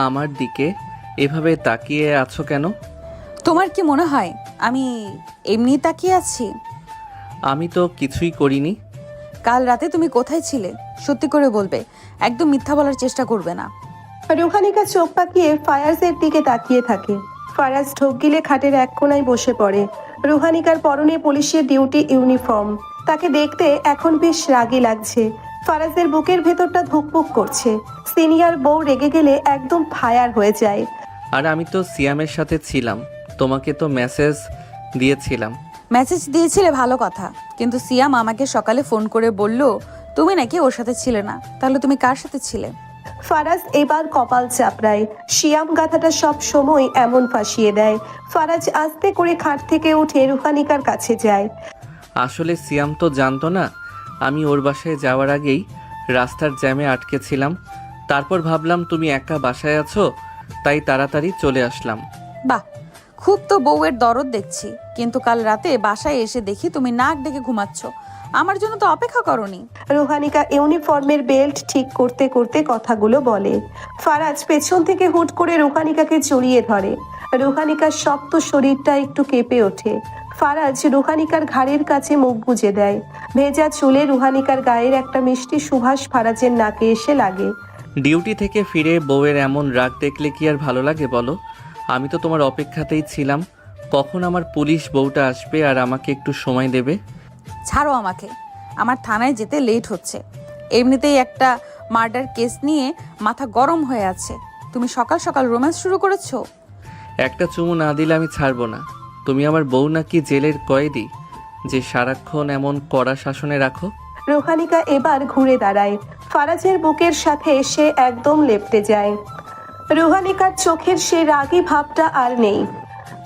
আমার দিকে এভাবে তাকিয়ে আছো কেন? তোমার কি মনে হয় আমি এমনি তাকিয়ে আছি? আমি তো কিছুই করিনি। কাল রাতে তুমি কোথায় ছিলে? সত্যি করে বলবে, একদম মিথ্যা বলার চেষ্টা করবে না। রুহানিকা চোখ পাকিয়ে ফায়াজের দিকে তাকিয়ে থাকে। ফারাজ ঢোক গিলে খাটের এক কোণায় বসে পড়ে। রুহানিকার পরনে পুলিশের ডিউটি ইউনিফর্ম। তাকে দেখতে এখন বেশ রাগী লাগছে। ফারাজের বুকের ভেতরটা ধুকপুক করছে। সিনিয়র বউ রেগে গেলে একদম ফায়ার হয়ে যায়। আর আমি তো সিয়ামের সাথে ছিলাম, তোমাকে তো মেসেজ দিয়েছিলাম। মেসেজ দিয়েছিলে ভালো কথা, কিন্তু সিয়াম আমাকে সকালে ফোন করে বলল তুমি নাকি ওর সাথে ছিলে না। তাহলে তুমি কার সাথে ছিলে? ফারাজ এবার কপাল চাপড়ায়। শিয়াম গাথাটা সব সময় এমন ফাঁসিয়ে দেয়। ফারাজ আস্তে করে খাট থেকে উঠে রুহানিকার কাছে যায়। আসলে সিয়াম তো জানতো না আমি ওর বাসায় যাওয়ার আগেই রাস্তার জ্যামে আটকে ছিলাম। তারপর ভাবলাম তুমি একা বাসায় আছো, তাই তাড়াতাড়ি চলে আসলাম। বাহ, খুব তো বউয়ের দরদ দেখছি। কিন্তু কাল রাতে বাসায় এসে দেখি তুমি নাক ডেকে ঘুমাচ্ছ। আমার জন্য তো অপেক্ষা করনি। রুহানিকা ইউনিফর্মের বেল্ট ঠিক করতে করতে কথাগুলো বলে। ফারাজ পেছন থেকে হুট করে রুহানিকাকে জড়িয়ে ধরে। রুহানিকার শক্ত শরীরটা একটু কেঁপে ওঠে। ফারাজ রুহানিকার ঘাড়ের কাছে মুখ গুজে দেয়। ভেজা চুলে রুহানিকার গায়ের একটা মিষ্টি সুবাস ফারাজের নাকে এসে লাগে। ডিউটি থেকে ফিরে বউয়ের এমন রাগ দেখলে কি আর ভালো লাগে বলো? আমি তো তোমার অপেক্ষাতেই ছিলাম, কখন আমার পুলিশ বউটা আসবে আর আমাকে একটু সময় দেবে। ছাড়ো আমাকে, আমার থানায় যেতে লেট হচ্ছে। এমনিতেই একটা মার্ডার কেস নিয়ে মাথা গরম হয়ে আছে। তুমি সকাল সকাল রোম্যান্স শুরু করেছো। একটা চুমু না দিলে আমি ছাড়বো না। তুমি আমার বউ নাকি জেলের কয়েদি যে সারাক্ষণ এমন কড়া শাসনে রাখো? রুহানিকা এবার ঘুরে দাঁড়ায়। ফারাজের বুকের সাথে সে একদম লেপ্টে যায়। রুহানিকার চোখের সে রাগী ভাবটা আর নেই।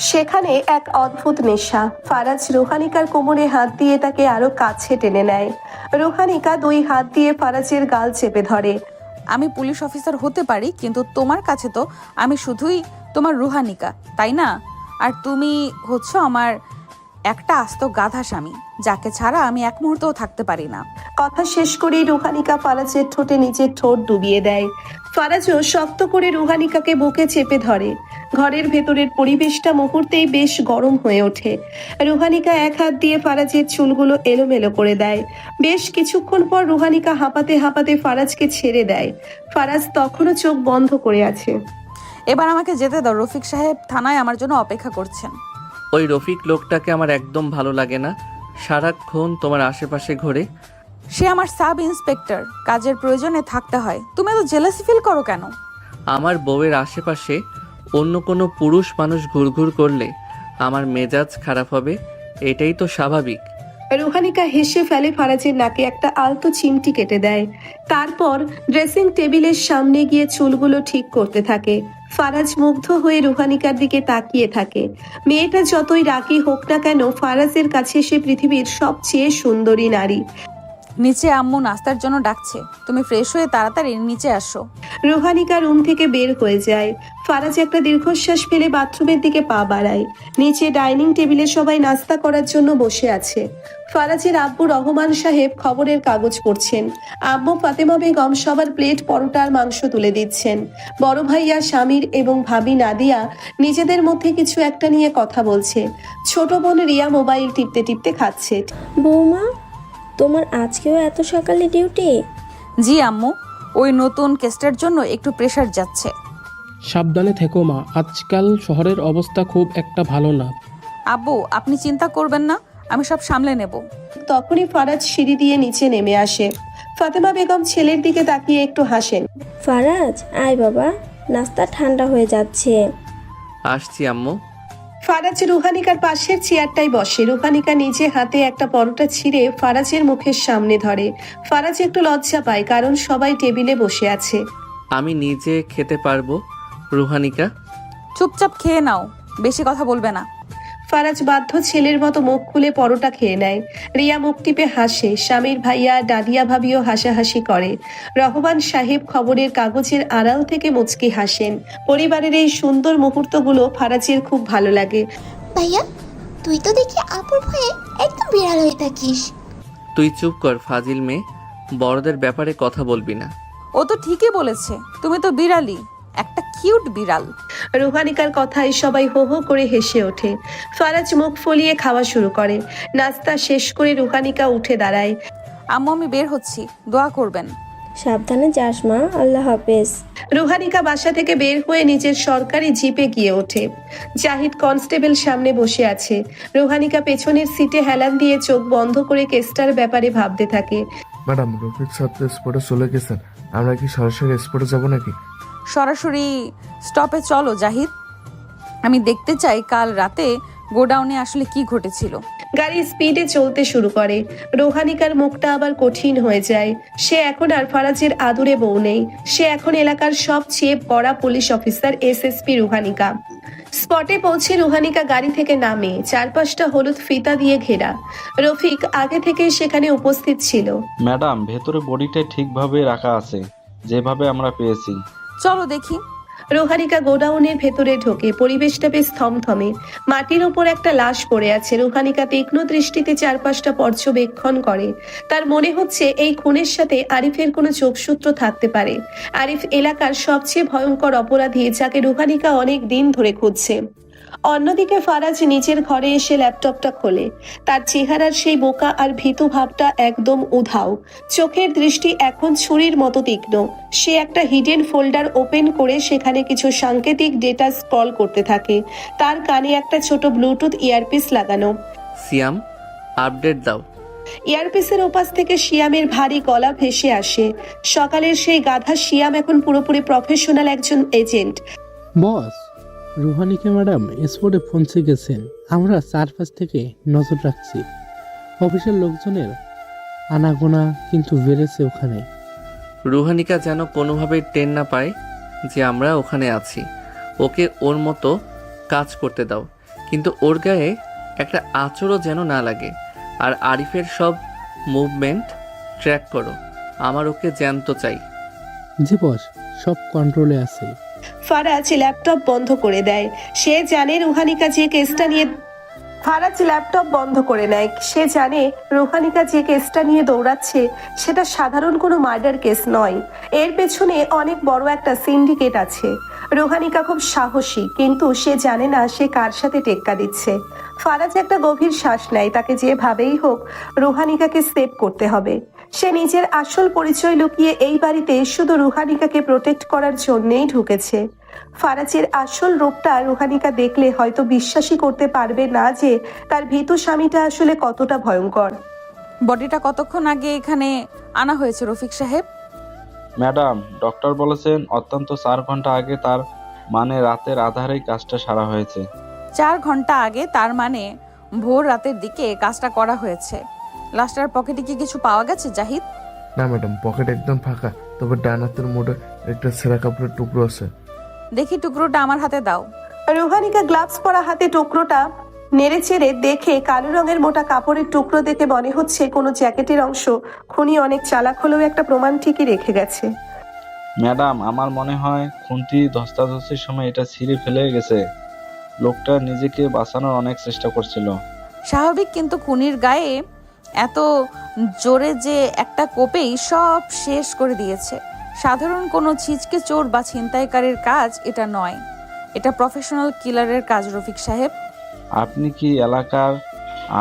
সেখানে এক অদ্ভুত নেশা। ফারাজ রুহানিকার কোমরে হাত দিয়ে তাকে আরো কাছে টেনে নেয়। রুহানিকা দুই হাত দিয়ে ফারাজের গাল চেপে ধরে। আমি পুলিশ অফিসার হতে পারি, কিন্তু তোমার কাছে তো আমি শুধুই তোমার রুহানিকা, তাই না? আর তুমি হচ্ছে আমার একটা আস্ত গাধা স্বামী, যাকে ছাড়া আমি এক মুহূর্তও থাকতে পারি না। কথা শেষ করেই রুহানিকা ফারাজের ঠোঁটে নিজের ঠোঁট ডুবিয়ে দেয়। ফারাজও শক্ত করে রুহানিকাকে বুকে চেপে ধরে। ঘরের ভেতরের পরিবেশটা মুহূর্তেই বেশ গরম হয়ে ওঠে। রুহানিকা এক হাত দিয়ে ফারাজের চুলগুলো এলোমেলো করে দেয়। বেশ কিছুক্ষণ পর রুহানিকা হাঁপাতে হাঁপাতে ফারাজকে ছেড়ে দেয়। ফারাজ তখনও চোখ বন্ধ করে আছে। এবার আমাকে যেতে দাও, রফিক সাহেব থানায় আমার জন্য অপেক্ষা করছেন। ওই রফিক লোকটাকে আমার একদম ভালো লাগে না, সারাক্ষণ তোমার আশেপাশে ঘোরে। সে আমার সাব ইন্সপেক্টর, কাজের প্রয়োজনে থাকতে হয়। তুমি এত জেলাসি ফিল করো কেন? আমার বউয়ের আশেপাশে অন্য কোনো পুরুষ মানুষ ঘুরঘুর করলে আমার মেজাজ খারাপ হবে, এটাই তো স্বাভাবিক। রুহানিকা হেসে ফেলে ফারাজের নাকে একটা আলতো চিমটি কেটে দেয়। তারপর ড্রেসিং টেবিলের সামনে গিয়ে চুলগুলো ঠিক করতে থাকে। ফারাজ মুগ্ধ হয়ে রুহানিকার দিকে তাকিয়ে থাকে। মেয়েটা যতই রাগী হোক না কেন, ফারাজের কাছে সে পৃথিবীর সবচেয়ে সুন্দরী নারী। নিচে আম্মু নাস্তার জন্য ডাকছে, তুমি ফ্রেশ হয়ে তাড়াতাড়ি নিচে আসো। রুহানিকা রুম থেকে বের হয়ে যায়। ফারাজ একটা দীর্ঘশ্বাস ফেলে বাথরুমের দিকে পা বাড়ায়। নিচে ডাইনিং টেবিলে সবাই নাস্তা করার জন্য বসে আছে। ফারাজের আব্বু রহমান সাহেব খবরের কাগজ পড়ছেন। আম্মু ফাতেমা বেগম সবার প্লেট পরোটা আর মাংস তুলে দিচ্ছেন। বড় ভাইয়া স্বামীর এবং ভাবি নাদিয়া নিজেদের মধ্যে কিছু একটা নিয়ে কথা বলছে। ছোট বোন রিয়া মোবাইল টিপতে টিপতে খাচ্ছে। বৌমা, তোমার আজকেও এত সকালে ডিউটি? জি আম্মু, ওই নতুন কেসটার জন্য একটু প্রেশার যাচ্ছে। সাবধানে থেকো মা, আজকাল শহরের অবস্থা খুব একটা ভালো না। আব্বু আপনি চিন্তা করবেন না, আমি সব সামলে নেব। তখনই ফারাজ সিঁড়ি দিয়ে নিচে নেমে আসে। ফাতেমা বেগম ছেলের দিকে তাকিয়ে একটু হাসেন। ফারাজ, আয় বাবা, নাস্তা ঠান্ডা হয়ে যাচ্ছে। আসছি আম্মু। ফারাজ রুহানিকার পাশের চেয়ারটাই বসে। রুহানিকা নিজে হাতে একটা পরোটা ছিঁড়ে ফারাজের মুখের সামনে ধরে। ফারাজ একটু লজ্জা পায়, কারণ সবাই টেবিলে বসে আছে। আমি নিজে খেতে পারবো রুহানিকা। চুপচাপ খেয়ে নাও, বেশি কথা বলবে না। ফারাজ বাধ্য ছেলের মতো মুখ খুলে পরোটা খেয়ে নেয়। রিয়া মুখ টিপে হাসে। স্বামীর ভাইয়া ডালিয়া ভাবিও হাসাহাসি করে। রহমান সাহেব খবরের কাগজের আড়াল থেকে মুচকি হাসেন। পরিবারের এই সুন্দর মুহূর্তগুলো ফারাজের খুব ভালো লাগে। ভাইয়া, তুই তো দেখি আপুর ভয়ে একদম বিড়াল হয়ে থাকিস। তুই চুপ কর ফাজিল মেয়ে, বড়দের ব্যাপারে কথা বলবি না। ও তো ঠিকই বলেছে, তুমি তো বিড়ালি। একটা কিউট বিড়াল। রুহানিকার কথায় সবাই হো হো করে হেসে ওঠে। ফারাজ মুখ ফলিয়ে খাওয়া শুরু করে। নাস্তা শেষ করে রুহানিকা উঠে দাঁড়ায়। আম্মু আমি বের হচ্ছি, দোয়া করবেন। সাবধানে যাস মা, আল্লাহ হাফেজ। রুহানিকা বাসা থেকে বের হয়ে নিজের সরকারি জিপে গিয়ে ওঠে। জাহিদ কনস্টেবল সামনে বসে আছে। রুহানিকা পেছনের সিটে হেলান দিয়ে চোখ বন্ধ করে কেসটার ব্যাপারে ভাবতে থাকে। ম্যাডাম, রফিক স্যার তো স্পটে চলে গেছেন, আমরা কি সরাসরি স্পটে যাব নাকি? সরাসরি স্টপে চলো জাহিদ, আমি দেখতে চাই কাল রাতে গোডাউনে আসলে কি ঘটেছিল। গাড়ি স্পিডে চলতে শুরু করে। রুহানিকার মুখটা আবার কঠিন হয়ে যায়। সে এখন আর ফারাজের আদুরে বউ নেই, সে এখন এলাকার সবচেয়ে বড় পুলিশ অফিসার এসএসপি রুহানিকা। স্পটে পৌঁছে রুহানিকা গাড়ি থেকে নামে। চারপাশটা হলুদ ফিতা দিয়ে ঘেরা। রফিক আগে থেকে সেখানে উপস্থিত ছিল। ম্যাডাম, ভেতরে বডিটা ঠিকভাবে রাখা আছে, যেভাবে আমরা পেয়েছি। চলো দেখি। রুহানিকা গোডাউনের ভেতরে ঢোকে। পরিবেশটা বেশ থমথমে। মাটির ওপর একটা লাশ পড়ে আছে। রুহানিকা তীক্ষ্ণ দৃষ্টিতে চারপাশটা পর্যবেক্ষণ করে। তার মনে হচ্ছে এই খুনের সাথে আরিফের কোনো যোগসূত্র থাকতে পারে। আরিফ এলাকার সবচেয়ে ভয়ঙ্কর অপরাধী, যাকে রুহানিকা অনেক দিন ধরে খুঁজছে। অন্যদিকে ফারাজ নিজের ঘরে এসে ল্যাপটপটা খোলে। তার চেহারার সেই বোকা আর ভীতু ভাবটা একদম উধাও। চোখের দৃষ্টি এখন ছুরির মতো তীক্ষ্ণ। সে একটা হিডেন ফোল্ডার ওপেন করে সেখানে কিছু সাংকেতিক ডেটা স্ক্রল করতে থাকে। তার কানে একটা ছোট ব্লুটুথ ইয়ারপিস লাগানো। সিয়াম, আপডেট দাও। ইয়ারপিসের ওপাশ থেকে শিয়ামের ভারী গলা ভেসে আসে। সকালের সেই গাধা শিয়াম এখন পুরোপুরি প্রফেশনাল একজন এজেন্ট। বস, রুহানিকা ম্যাডাম স্পটে পৌঁছে গেছেন। আমরা চারপাশ থেকে নজর রাখছি। অফিসের লোকজনের আনাগোনা কিন্তু বেড়েছে ওখানে। রুহানিকা যেন কোনোভাবেই টের না পায় যে আমরা ওখানে আছি। ওকে ওর মতো কাজ করতে দাও, কিন্তু ওর গায়ে একটা আঁচড়ও যেন না লাগে। আর আরিফের সব মুভমেন্ট ট্র্যাক করো, আমার ওকে জ্যান্ত চাই। জি বস, সব কন্ট্রোলে আছে। ফারাজ ল্যাপটপ বন্ধ করে দেয়। সে জানে রুহানিকা যে কেসটা নিয়ে ফারাজ ল্যাপটপ বন্ধ করে নেয়। সে জানে রুহানিকা যে কেসটা নিয়ে দৌড়াচ্ছে সেটা সাধারণ কোনো মার্ডার কেস নয়। এর পেছনে অনেক বড় একটা সিন্ডিকেট আছে। রুহানিকা খুব সাহসী, কিন্তু সে জানে না সে কার সাথে টেক্কা দিচ্ছে। ফারাজ একটা গভীর শ্বাস নেয়। তাকে যেভাবেই হোক রুহানিকাকে সেভ করতে হবে। সে নিজের আসল পরিচয় লুকিয়ে এই বাড়িতে শুধু রুহানিকাকে প্রোটেক্ট করার জন্যেই ঢুকেছে। ফারাজের আসল রূপটা রুহানিকা দেখলে হয়তো বিশ্বাসই করতে পারবে না যে তার ভীতু স্বামীটা আসলে কতটা ভয়ঙ্কর। বডিটা কতক্ষণ আগে এখানে আনা হয়েছে রফিক সাহেব? ম্যাডাম, ডক্টর বলেছেন অত্যন্ত 4 ঘন্টা আগে, তার মানে রাতের আধারেই কাজটা সারা হয়েছে। 4 ঘন্টা আগে, তার মানে ভোর রাতের দিকে কাজটা করা হয়েছে। লাশটার পকেটে কি কিছু পাওয়া গেছে জাহিদ? না ম্যাডাম, পকেট একদম ফাঁকা, তবে ডান হাতের মোড়ে একটা ছেঁড়া কাপড়ের টুকরো আছে। দেখি টুকরোটা আমার হাতে দাও। রুহানিকা গ্লাভস পরা হাতে টুকরোটা নেড়ে চেড়ে দেখে কালো রঙের মোটা কাপড়ের টুকরো দেখে মনে হচ্ছে কোনো জ্যাকেটের অংশ। খুনি অনেক চালাক হলেও একটা প্রমাণ ঠিকই রেখে গেছে। ম্যাডাম, আমার মনে হয় খুন্তি ধস্তাধস্তির সময় এটা ছিঁড়ে ফেলে গেছে। লোকটা নিজেকে বাঁচানোর অনেক চেষ্টা করছিল। স্বাভাবিক, কিন্তু খুনির গায়ে এত জোরে যে একটা কোপেই সব শেষ করে দিয়েছে। সাধারণ কোনো ছিচকে চোর বা ছিনতাইকারীর কাজ এটা নয়। এটা প্রফেশনাল কিলারের কাজ রফিক সাহেব। আপনি কি এলাকার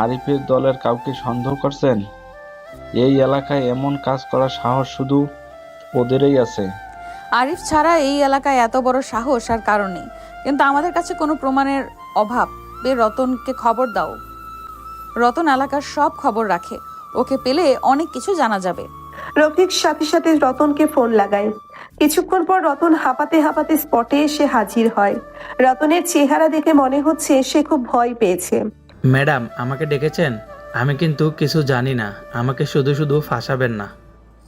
আরিফের দলের কাউকে সন্দেহ করছেন? এই এলাকায় এমন কাজ করার সাহস শুধু ওদেরই আছে। আরিফ ছাড়া এই এলাকায় এত বড় সাহস আর কারণ নেই, কিন্তু আমাদের কাছে কোনো প্রমাণের অভাব। রতনকে খবর দাও। রতন এলাকার সব খবর রাখে, ওকে পেলে অনেক কিছু জানা যাবে। রফিক সাথে সাথে রতনকে ফোন লাগায়। কিছুক্ষণ পর রতন হাঁপাতে হাঁপাতে স্পটে এসে হাজির হয়। রতনের চেহারা দেখে মনে হচ্ছে সে খুব ভয় পেয়েছে। ম্যাডাম, আমাকে ডেকেছেন? আমি কিন্তু কিছু জানি না, আমাকে শুধু শুধু ফাঁসাবেন না।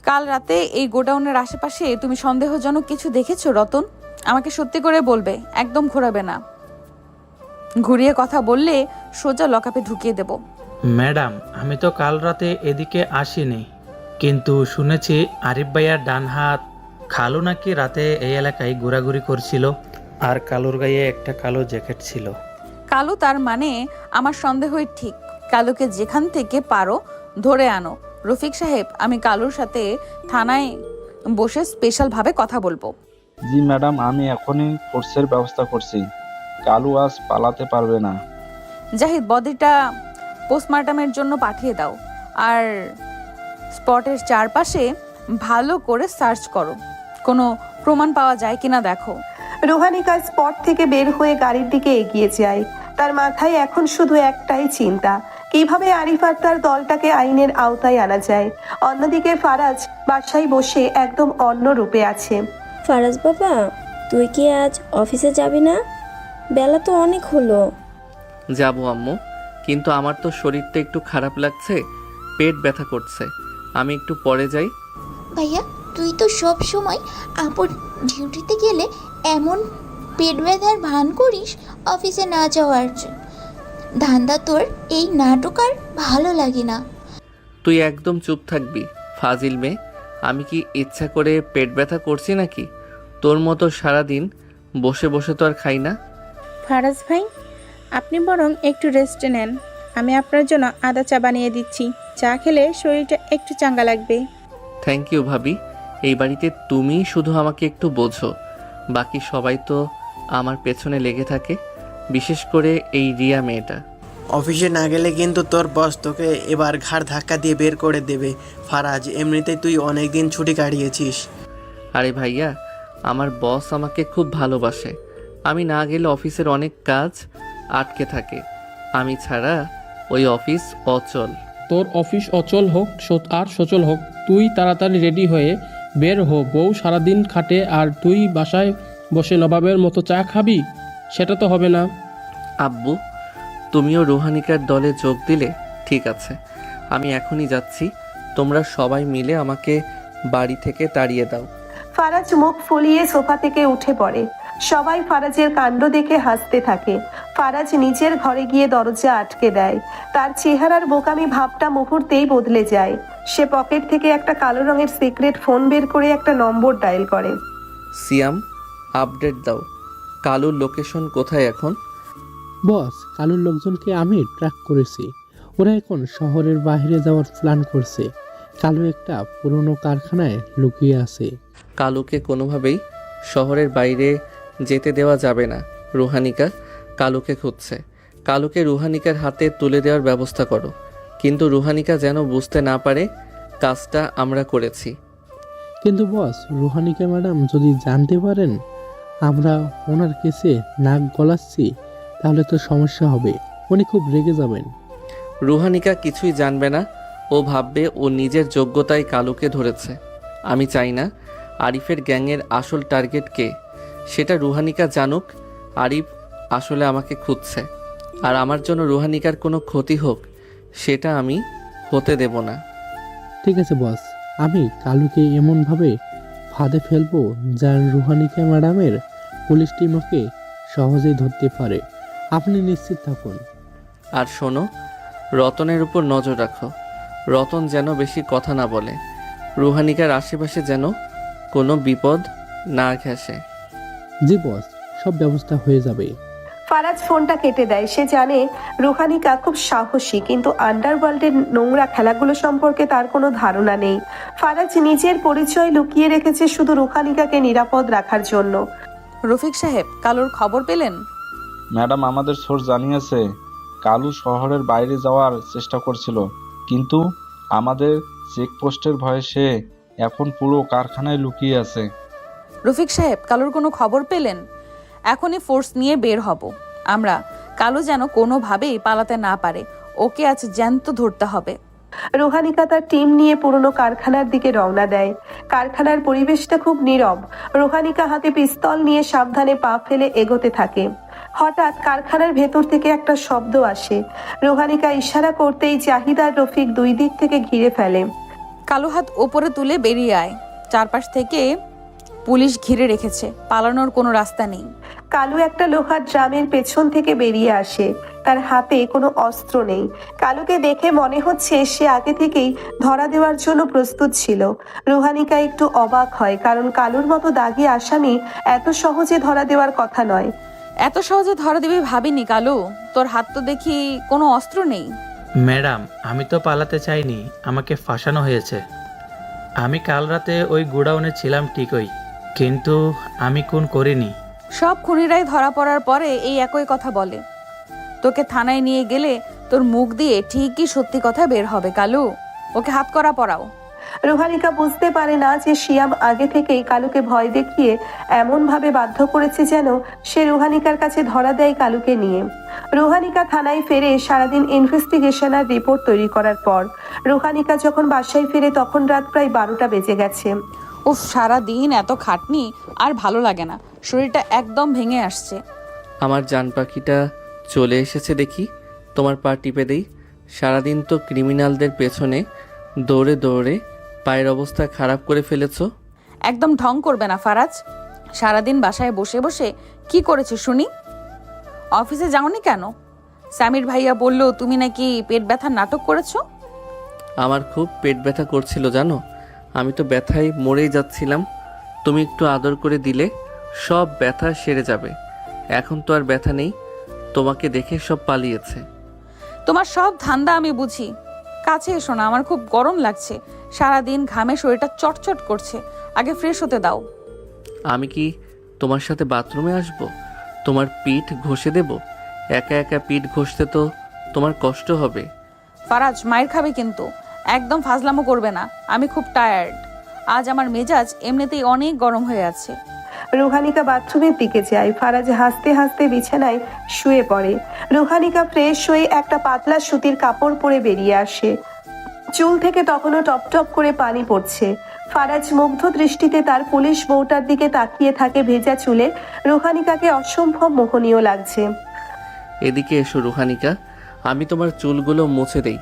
কাল রাতে এই গোডাউনের আশেপাশে তুমি সন্দেহজনক কিছু দেখেছো রতন? আমাকে সত্যি করে বলবে, একদম ঘোরাবে না। ঘুরিয়ে কথা বললে সোজা লকআপে ঢুকিয়ে দেব। ম্যাডাম, আমি তো কাল রাতে এদিকে আসিনি, কিন্তু শুনেছি আরিফ ভাইয়ার ডান হাত খালু নাকি রাতে এই এলাকায় ঘোরাঘুরি করছিল, আর কালুর গায়ে একটা কালো জ্যাকেট ছিল। কালু, তার মানে আমার সন্দেহই ঠিক। কালুকে যেখান থেকে পারো ধরে আনো। রফিক সাহেব, আমি কালুর সাথে থানায় বসে স্পেশাল ভাবে কথা বলবো। জি ম্যাডাম, আমি এখনই ফোর্সের ব্যবস্থা করছি। কালু আজ পালাতে পারবে না। জাহিদ, বডিটা পোস্টমর্টমের জন্য পাঠিয়ে দাও। আর স্পটের চারপাশে ভালো করে সার্চ করো, কোনো প্রমাণ পাওয়া যায় কিনা দেখো। রুহানিকা স্পট থেকে বের হয়ে গাড়ির দিকে এগিয়ে যায়। তার মাথায় এখন শুধু একটাই চিন্তা, কিভাবে আরিফ আর তার দলটাকে আইনের আওতায় আনা যায়। অন্যদিকে ফারাজ বাসায় বসে একদম অন্য রূপে আছে। ফারাজ বাবা, তুই কি আজ অফিসে যাবি না? বেলা তো অনেক হলো। যাবো আম্মু, কিন্তু আমার তো শরীরটা একটু খারাপ লাগছে, পেট ব্যথা করছে। আমি একটু পরে যাই। ভাইয়া, তুই তো সব সময় আপুর ডিউটিতে গেলে এমন পেট ব্যথার ভান করিস অফিসে না যাওয়ার ধান্দা তোর। এই নাটক আর ভালো লাগে না। তুই একদম চুপ থাকবি ফাজিল মেয়ে। আমি কি ইচ্ছা করে পেট ব্যথা করছি নাকি? তোর মতো সারাদিন বসে বসে তো আর খাই না। ফারাজ ভাই, আপনি বরং একটু রেস্ট নেন। আমি আপনার জন্য আদা চা বানিয়ে দিচ্ছি। চা খেলে শরীরটা একটু চাঙ্গা লাগবে। থ্যাংক ইউ ভাবি। এই বাড়িতে তুমি শুধু আমাকে একটু বোঝো, বাকি সবাই তো আমার পেছনে লেগে থাকে, বিশেষ করে এই রিয়া মেয়েটা। অফিসে না গেলে কিন্তু তোর বস তোকে এবার ঘাড় ধাক্কা দিয়ে বের করে দেবে। ফারাজ, এমনিতেই তুই অনেক দিন ছুটি কাটিয়েছিস। আরে ভাইয়া, আমার বস আমাকে খুব ভালোবাসে। আমি না গেলে অফিসের অনেক কাজ আটকে থাকে। আমি ছাড়া ওই অফিস অচল। তোর অফিস অচল হোক আর সচল হোক, তুই তাড়াতাড়ি রেডি হয়ে বের হো। বউ সারাদিন খাটে আর তুই বাসায় বসে নবাবের মতো চা খাবি? সেটা তো হবে না। আব্বু, তুমিও রুহানিকার দলে যোগ দিলে? ঠিক আছে, আমি এখনই যাচ্ছি। তোমরা সবাই মিলে আমাকে বাড়ি থেকে তাড়িয়ে দাও। ফারাজ মুখ ফুলিয়ে সোফা থেকে উঠে পড়ে। সবাই ফারাজের কাণ্ড দেখে হাসতে থাকে। ফারাজ নিজের ঘরে গিয়ে দরজা আটকে দেয়। তার চেহারার বোকামি ভাবটা মুহূর্তেই বদলে যায়। সে পকেট থেকে একটা কালো রঙের সিক্রেট ফোন বের করে একটা নম্বর ডায়াল করে। সিয়াম, আপডেট দাও। কালুর লোকেশন কোথায় এখন? বস, কালুর লোকজনকে আমি ট্র্যাক করেছি। ওরা এখন শহরের বাইরে যাওয়ার প্ল্যান করছে। কালু একটা পুরনো কারখানায় লুকিয়ে আছে। কালুকে কোনোভাবেই শহরের বাইরে যেতে দেওয়া যাবে না। রুহানিকা কালুকে খুঁজছে। কালুকে রুহানিকার হাতে তুলে দেওয়ার ব্যবস্থা করো, কিন্তু রুহানিকা যেন বুঝতে না পারে কাজটা আমরা করেছি। কিন্তু বস, রুহানিকা ম্যাডাম যদি জানতে পারেন আমরা ওনার কেসে নাক গলাচ্ছি, তাহলে তো সমস্যা হবে। উনি খুব রেগে যাবেন। রুহানিকা কিছুই জানবে না। ও ভাববে ও নিজের যোগ্যতায় কালুকে ধরেছে। আমি চাই না আরিফের গ্যাংয়ের আসল টার্গেট কে সেটা রুহানিকা জানুক। আরিফ আসলে আমাকে খুঁজছে, আর আমার জন্য রুহানিকার কোনো ক্ষতি হোক সেটা আমি হতে দেব না। ঠিক আছে বস, আমি কালুকে এমনভাবে ফাঁদে ফেলবো যার রুহানিকা ম্যাডামের পুলিশ টিম ওকে সহজেই ধরতে পারে। আপনি নিশ্চিত থাকুন। আর শোনো, রতনের উপর নজর রাখো। রতন যেন বেশি কথা না বলে। রুহানিকার আশেপাশে যেন কোনো বিপদ না ঘেঁষে। জি বস, সব ব্যবস্থা হয়ে যাবে। ফারাজ ফোনটা কেটে দেয়। সে জানে রুহানিকা খুব সাহসী, কিন্তু আন্ডারওয়ার্ল্ডের নোংরা খেলাগুলো সম্পর্কে তার কোনো ধারণা নেই। ফারাজ নিজের পরিচয় লুকিয়ে রেখেছে শুধু রুহানিকাকে নিরাপদ রাখার জন্য। রফিক সাহেব, কালুর খবর পেলেন? ম্যাডাম, আমাদের সোর্স জানিয়েছে কালু শহরের বাইরে যাওয়ার চেষ্টা করছিল, কিন্তু আমাদের চেকপোস্টের ভয়ে সে এখন পুরো কারখানায় লুকিয়ে আছে। রফিক সাহেব, কালুর কোনো খবর পেলেন? এখনই ফোর্স নিয়ে বের হব আমরা। কালু যেন কোনোভাবেই পালাতে না পারে। ওকে আজ জ্যান্ত ধরতে হবে। রুহানিকা তার টিম নিয়ে পুরনো কারখানার দিকে রওনা দেয়। কারখানার পরিবেশটা খুব নীরব। রুহানিকা হাতে পিস্তল নিয়ে সাবধানে পা ফেলে এগোতে থাকে। হঠাৎ কারখানার ভেতর থেকে একটা শব্দ আসে। রুহানিকা ইশারা করতেই জাহিদ আর রফিক দুই দিক থেকে ঘিরে ফেলে। কালু হাত ওপরে তুলে বেরিয়ে আয়। চারপাশ থেকে পুলিশ ঘিরে রেখেছে, পালানোর কোনো রাস্তা নেই। কালু একটা লোহার ড্রামের পেছন থেকে বেরিয়ে আসে। তার হাতে কোনো অস্ত্র নেই। কালুকে দেখে মনে হচ্ছে সে আগে থেকেই ধরা দেওয়ার জন্য প্রস্তুত ছিল। রুহানিকা একটু অবাক হয়, কারণ কালুর মতো দাগী আসামি এত সহজে ধরা দেওয়ার কথা নয়। এত সহজে ধরা দিবি ভাবিনি কালু। তোর হাত তো দেখি কোনো অস্ত্র নেই। ম্যাডাম, আমি তো পালাতে চাইনি, আমাকে ফাঁসানো হয়েছে। আমি কাল রাতে ওই গোডাউনে ছিলাম ঠিকই, কিন্তু আমি খুন করিনি। সব খুনিরাই ধরা পড়ার পরে এই একই কথা বলে। তোকে থানায় নিয়ে গেলে তোর মুখ দিয়ে ঠিকই সত্যি কথা বের হবে কালু। ওকে হাত করা পড়াও। রুহানিকা বুঝতে পারে না যে শিয়াম আগে থেকেই কালুকে ভয় দেখিয়ে এমন ভাবে বাধ্য করেছে যেন সে রুহানিকার কাছে ধরা দেয় কালুকে নিয়ে। রুহানিকা থানায় ফেরে সারাদিন ইনভেস্টিগেশন আর রিপোর্ট তৈরি করার পর রুহানিকা যখন বাসায় ফিরে তখন রাত প্রায় 12টা বেজে গেছে। উফ, সারাদিন এত খাটনি আর ভালো লাগে না, শরীরটা একদম ভেঙে আসছে। আমার জান পাখিটা চলে এসেছে দেখি, তোমার পা টিপে দেই। সারাদিন তো ক্রিমিনালদের পেছনে দৌড়ে দৌড়ে পায়ের অবস্থা খারাপ করে ফেলেছো। একদম ঢং করবে না ফারাজ। সারাদিন বাসায় বসে বসে কি করেছো শুনি? অফিসে যাওনি কেন? সামির ভাইয়া বলল তুমি নাকি পেট ব্যথার নাটক করেছো। আমার খুব পেট ব্যথা করছিল জানো, আমি তো ব্যথায় মরেই যাচ্ছিলাম। তুমি একটু আদর করে দিলে সব ব্যথা সেরে যাবে। এখন তো আর ব্যথা নেই, তোমাকে দেখে সব পালিয়েছে। তোমার সব ধান্দা আমি বুঝি। কাছে এসো না, আমার খুব গরম লাগছে। সারাদিন ঘামে শরীরটা চটচট করছে। আগে ফ্রেশ হতে দাও। আমি কি তোমার সাথে বাথরুমে আসব? তোমার পিঠ ঘষে দেব? একা একা পিঠ ঘষতে তো তোমার কষ্ট হবে। ফারাজ, মায়ের খাবে কিন্তু। একদম ফাজলামো করবে না। আমি খুব টায়ার্ড। আজ আমার মেজাজ এমনিতেই অনেক গরম হয়ে আছে। রুহানিকা বাথরুমের দিকে যায়। ফারাজ হাসতে হাসতে বিছানায় শুয়ে পড়ে। রুহানিকা ফ্রেশ হয়ে একটা পাতলা সুতির কাপড় পরে বেরিয়ে আসে। চুল থেকে তখনও টপ টপ করে পানি পড়ছে। ফারাজ মুগ্ধ দৃষ্টিতে তার পুলিশ বউটার দিকে তাকিয়ে থাকে। ভেজা চুলে রুহানিকাকে অসম্ভব মোহনীয় লাগছে। এদিকে এসো রুহানিকা, আমি তোমার চুলগুলো মুছে দেই,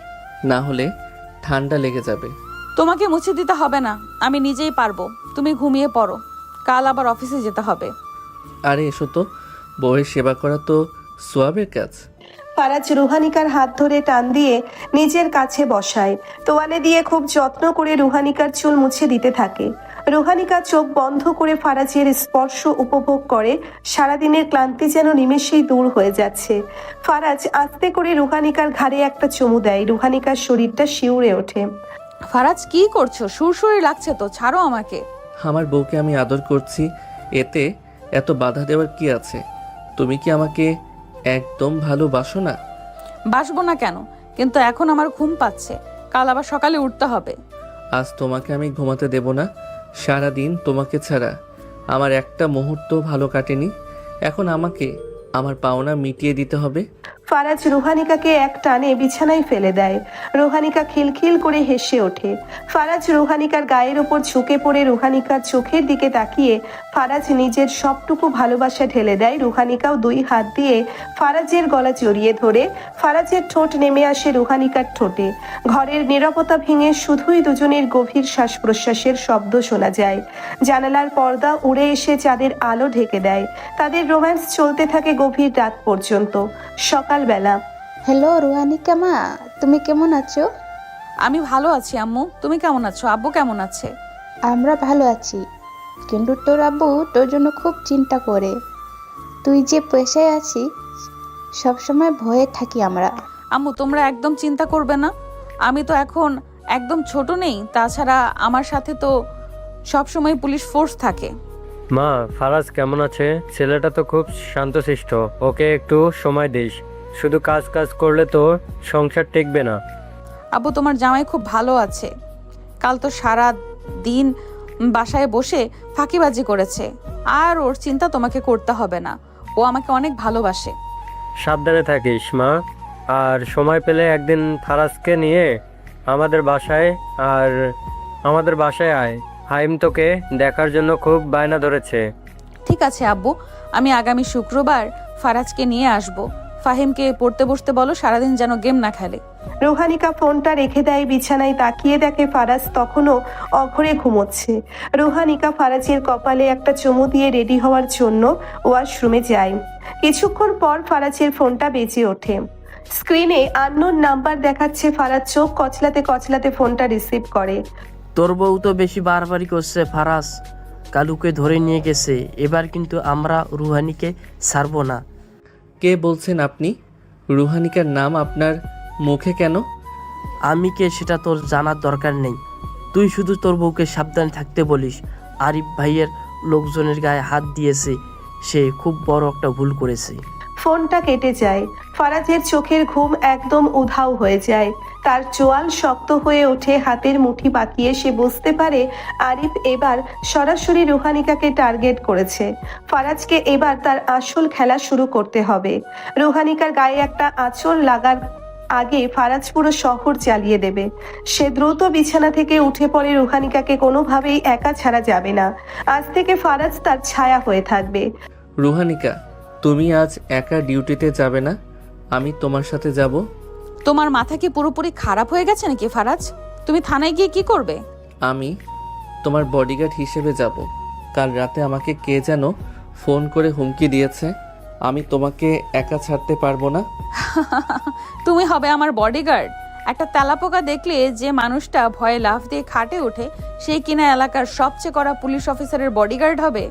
না হলে ঠান্ডা লেগে যাবে। তোমাকে মুছে দিতে হবে না, আমি নিজেই পারবো। তুমি ঘুমিয়ে পড়ো, কাল আবার অফিসে যেতে হবে। আরে এসো তো, বউয়ের সেবা করা তো সোয়াবের কাজ। ফারাজ রুহানিকার হাত ধরে টান দিয়ে নিজের কাছে বসায়। তোয়ালে দিয়ে খুব যত্ন করে রুহানিকার চুল মুছে দিতে থাকে। রুহানিকা চোখ বন্ধ করে ফারাজের স্পর্শ উপভোগ করে। সারাদিনের ক্লান্তি যেন নিমেষেই দূর হয়ে যাচ্ছে। ফারাজ আস্তে করে রুহানিকার ঘাড়ে একটা চুমু দেয়। রুহানিকার শরীরটা শিউরে ওঠে। ফারাজ, কি করছো? সুরসুরি লাগছে তো, ছাড়ো আমাকে। আমার বউকে আমি আদর করছি, এতে এত বাধা দেওয়ার কি আছে? তুমি কি আমাকে একদম ভালোবাসো না? বাসবো না কেন, কিন্তু এখন আমার ঘুম পাচ্ছে। কাল আবার সকালে উঠতে হবে। আজ তোমাকে আমি ঘুমাতে দেব না। সারাদিন তোমাকে ছাড়া আমার একটা মুহূর্ত ভালো কাটেনি। এখন আমাকে আমার পাওনা মিটিয়ে দিতে হবে। ফারাজ রুহানিকাকে এক টানে বিছানায় ফেলে দেয়। রুহানিকা খিলখিল করে হেসে ওঠে। ফারাজ রুহানিকার গায়ের ওপর ঝুঁকে পড়ে রুহানিকার চোখের দিকে তাকিয়ে ফারাজ নিজের সবটুকু ভালোবাসা ঢেলে দেয়। রুহানিকাও দুই হাত দিয়ে ফারাজের গলা জড়িয়ে ধরে। ফারাজের ঠোঁট নেমে আসে রুহানিকার ঠোঁটে। ঘরের নীরবতা ভেঙে শুধুই দুজনের গভীর শ্বাস প্রশ্বাসের শব্দ শোনা যায়। জানালার পর্দা উড়ে এসে চাঁদের আলো ঢেকে দেয়। তাদের রোম্যান্স চলতে থাকে গভীর রাত পর্যন্ত। সকালবেলা। হ্যালো রুহানিকা মা, তুমি কেমন আছো? আমি ভালো আছি আম্মু, তুমি কেমন আছো? আব্বু কেমন আছে? আমরা ভালো আছি, কিন্তু তোর আব্বু তোর জন্য খুব চিন্তা করে। তুই যে পেশায় আছিস, সবসময় ভয়ে থাকি আমরা। আম্মু, তোমরা একদম চিন্তা করবে না। আমি তো এখন একদম ছোট নেই। তাছাড়া আমার সাথে তো সবসময় পুলিশ ফোর্স থাকে। মা, ফারাজ কেমন আছে? ছেলেটা তো খুব শান্তশিষ্ট, ওকে একটু সময় দিস। শুধু কাজ কাজ করলে তো সংসার টিকবে না। আব্বু, তোমার জামাই খুব ভালো আছে। কাল তো সারা দিন বাসায় বসে ফাঁকিবাজি করেছে। আর ওর চিন্তা তোমাকে করতে হবে না। ও আমাকে অনেক ভালোবাসে। সাবধানে থাকিস মা, আর সময় পেলে একদিন ফারাজকে নিয়ে আমাদের বাসায় আয়। হাইম তোকে দেখার জন্য খুব বায়না ধরেছে। ঠিক আছে আব্বু, আমি আগামী শুক্রবার ফারাজকে নিয়ে আসব। ফাহিমকে পড়তে বসতে বলো, সারাদিন যেন গেম না খেলে। রুহানিকা ফোনটা রেখে দেয়। বিছানায় তাকিয়ে দেখে ফারাজ তখনও অঘরে ঘুমোচ্ছে। রুহানিকা ফারাজের কপালে একটা চুমু দিয়ে রেডি হওয়ার জন্য ওয়াশরুমে যায়। কিছুক্ষণ পর ফারাজের ফোনটা বেজে ওঠে। স্ক্রিনে আননোন নাম্বার দেখাচ্ছে। ফারাজ চোখ কচলাতে কচলাতে ফোনটা রিসিভ করে। তোর বউ তো বেশি বারবারই করছে ফারাজ। কালুকে ধরে নিয়ে গেছে, এবার কিন্তু আমরা রুহানিকে ছাড়বো না। কে বলছেন আপনি? রুহানিকার নাম আপনার মুখে কেন? আমি কে সেটা তোর জানার দরকার নেই। তুই শুধু তোর বউকে সাবধানে থাকতে বলিস। আরিফ ভাইয়ের লোকজনের গায়ে হাত দিয়েছে সে খুব বড় একটা ভুল করেছে। ফোনটা কেটে যায়। ফারাজের চোখের ঘুম একদম উধাও হয়ে যায়। তার চোয়াল শক্ত হয়ে ওঠে, হাতের মুঠি পাকিয়ে সে বুঝতে পারে আরিফ এবার সরাসরি রুহানিকাকে টার্গেট করেছে। ফারাজকে এবার তার আসল খেলা শুরু করতে হবে। রুহানিকার গায়ে একটা আঁচড় লাগার আগে ফারাজ পুরো শহর জ্বালিয়ে দেবে। সে দ্রুত বিছানা থেকে উঠে পড়ে। রুহানিকাকে কোনোভাবেই একা ছাড়া যাবে না। আজ থেকে ফারাজ তার ছায়া হয়ে থাকবে। রুহানিকা, তুমি আজ একা ডিউটিতে যাবে না, আমি তোমার সাথে যাব। তোমার মাথা কি পুরোপুরি খারাপ হয়ে গেছে নাকি ফারাজ? তুমি থানায় গিয়ে কি করবে? আমি তোমার বডিগার্ড হিসেবে যাব। কাল রাতে আমাকে কে যেন ফোন করে হুমকি দিয়েছে, আমি তোমাকে একা ছাড়তে পারবো না। তুমি হবে আমার বডিগার্ড? একটা তেলাপোকা দেখলে যে মানুষটা ভয়ে লাফ দিয়ে খাটে ওঠে, সেই কিনা এলাকার সবচেয়ে কড়া পুলিশ অফিসারের বডিগার্ড হবে?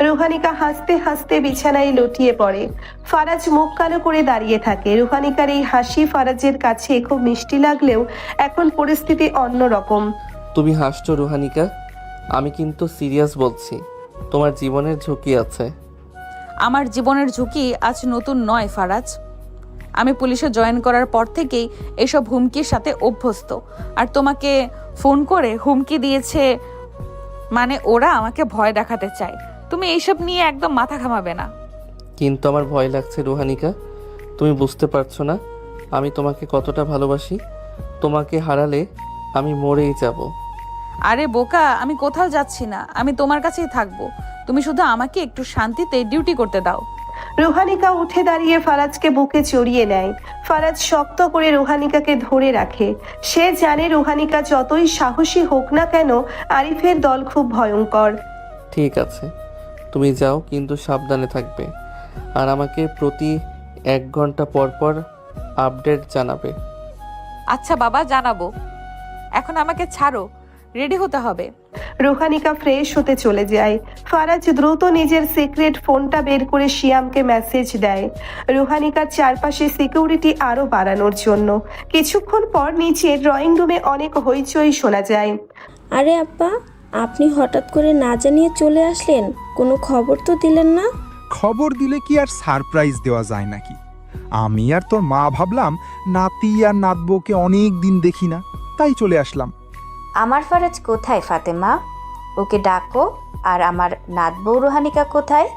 রুহানিকা হাসতে হাসতে বিছানায় লুটিয়ে পড়ে। ফারাজ মুখ কালো করে দাঁড়িয়ে থাকে। রুহানিকার এই হাসি ফারাজের কাছে খুব মিষ্টি লাগলেও এখন পরিস্থিতি অন্যরকম। তুমি হাসছো রুহানিকা, আমি কিন্তু সিরিয়াস বলছি, তোমার জীবনের ঝুঁকি আছে। আমার জীবনের ঝুঁকি আজ নতুন নয় ফারাজ। আমি পুলিশে জয়েন করার পর থেকেই এসব হুমকির সাথে অভ্যস্ত। আর তোমাকে ফোন করে হুমকি দিয়েছে মানে ওরা আমাকে ভয় দেখাতে চায়। তুমি এইসব নিয়ে একদম মাথা ঘামাবে না। কিন্তু আমার ভয় লাগছে রুহানিকা, তুমি বুঝতে পারছো না আমি তোমাকে কতটা ভালোবাসি। তোমাকে হারালে আমি মরেই যাব। আরে বোকা, আমি কোথাও যাচ্ছি না, আমি তোমার কাছেই থাকবো। তুমি শুধু আমাকে একটু শান্তিতে ডিউটি করতে দাও। রুহানিকা উঠে দাঁড়িয়ে ফারাজকে বুকে জড়িয়ে নেয়। ফারাজ শক্ত করে রুহানিকাকে ধরে রাখে। সে জানে রুহানিকা যতই সাহসী হোক না কেন, আরিফের দল খুব ভয়ঙ্কর। ঠিক আছে, তুমি যাও, কিন্তু সাবধানে থাকবে। আর আমাকে প্রতি 1 ঘন্টা পর পর আপডেট জানাবে। আচ্ছা বাবা, জানাবো। এখন আমাকে ছাড়ো, রেডি হতে হবে। রুহানিকা ফ্রেশ হতে চলে যায়। ফারাজ দ্রুত নিজের সিক্রেট ফোনটা বের করে শিয়ামকে মেসেজ দেয় রুহানিকার চারপাশে সিকিউরিটি আরো বাড়ানোর জন্য। কিছুক্ষণ পর নিচে ড্রয়িং রুমে অনেক হইচই শোনা যায়। আরে আব্বা, আপনি হঠাৎ করে না জানিয়ে চলে আসলেন, কোনো খবর তো দিলেন না? খবর দিলে কি আর সারপ্রাইজ দেওয়া যায় নাকি? আমি আর তোর মা ভাবলাম নাতি আর নাতবউকে অনেক দিন দেখি না, তাই চলে আসলাম। আমার ফারাজ কোথায় ফাতেমা? ওকে ডাকো। আর আমার নাতবউ রুহানিকা কোথায়?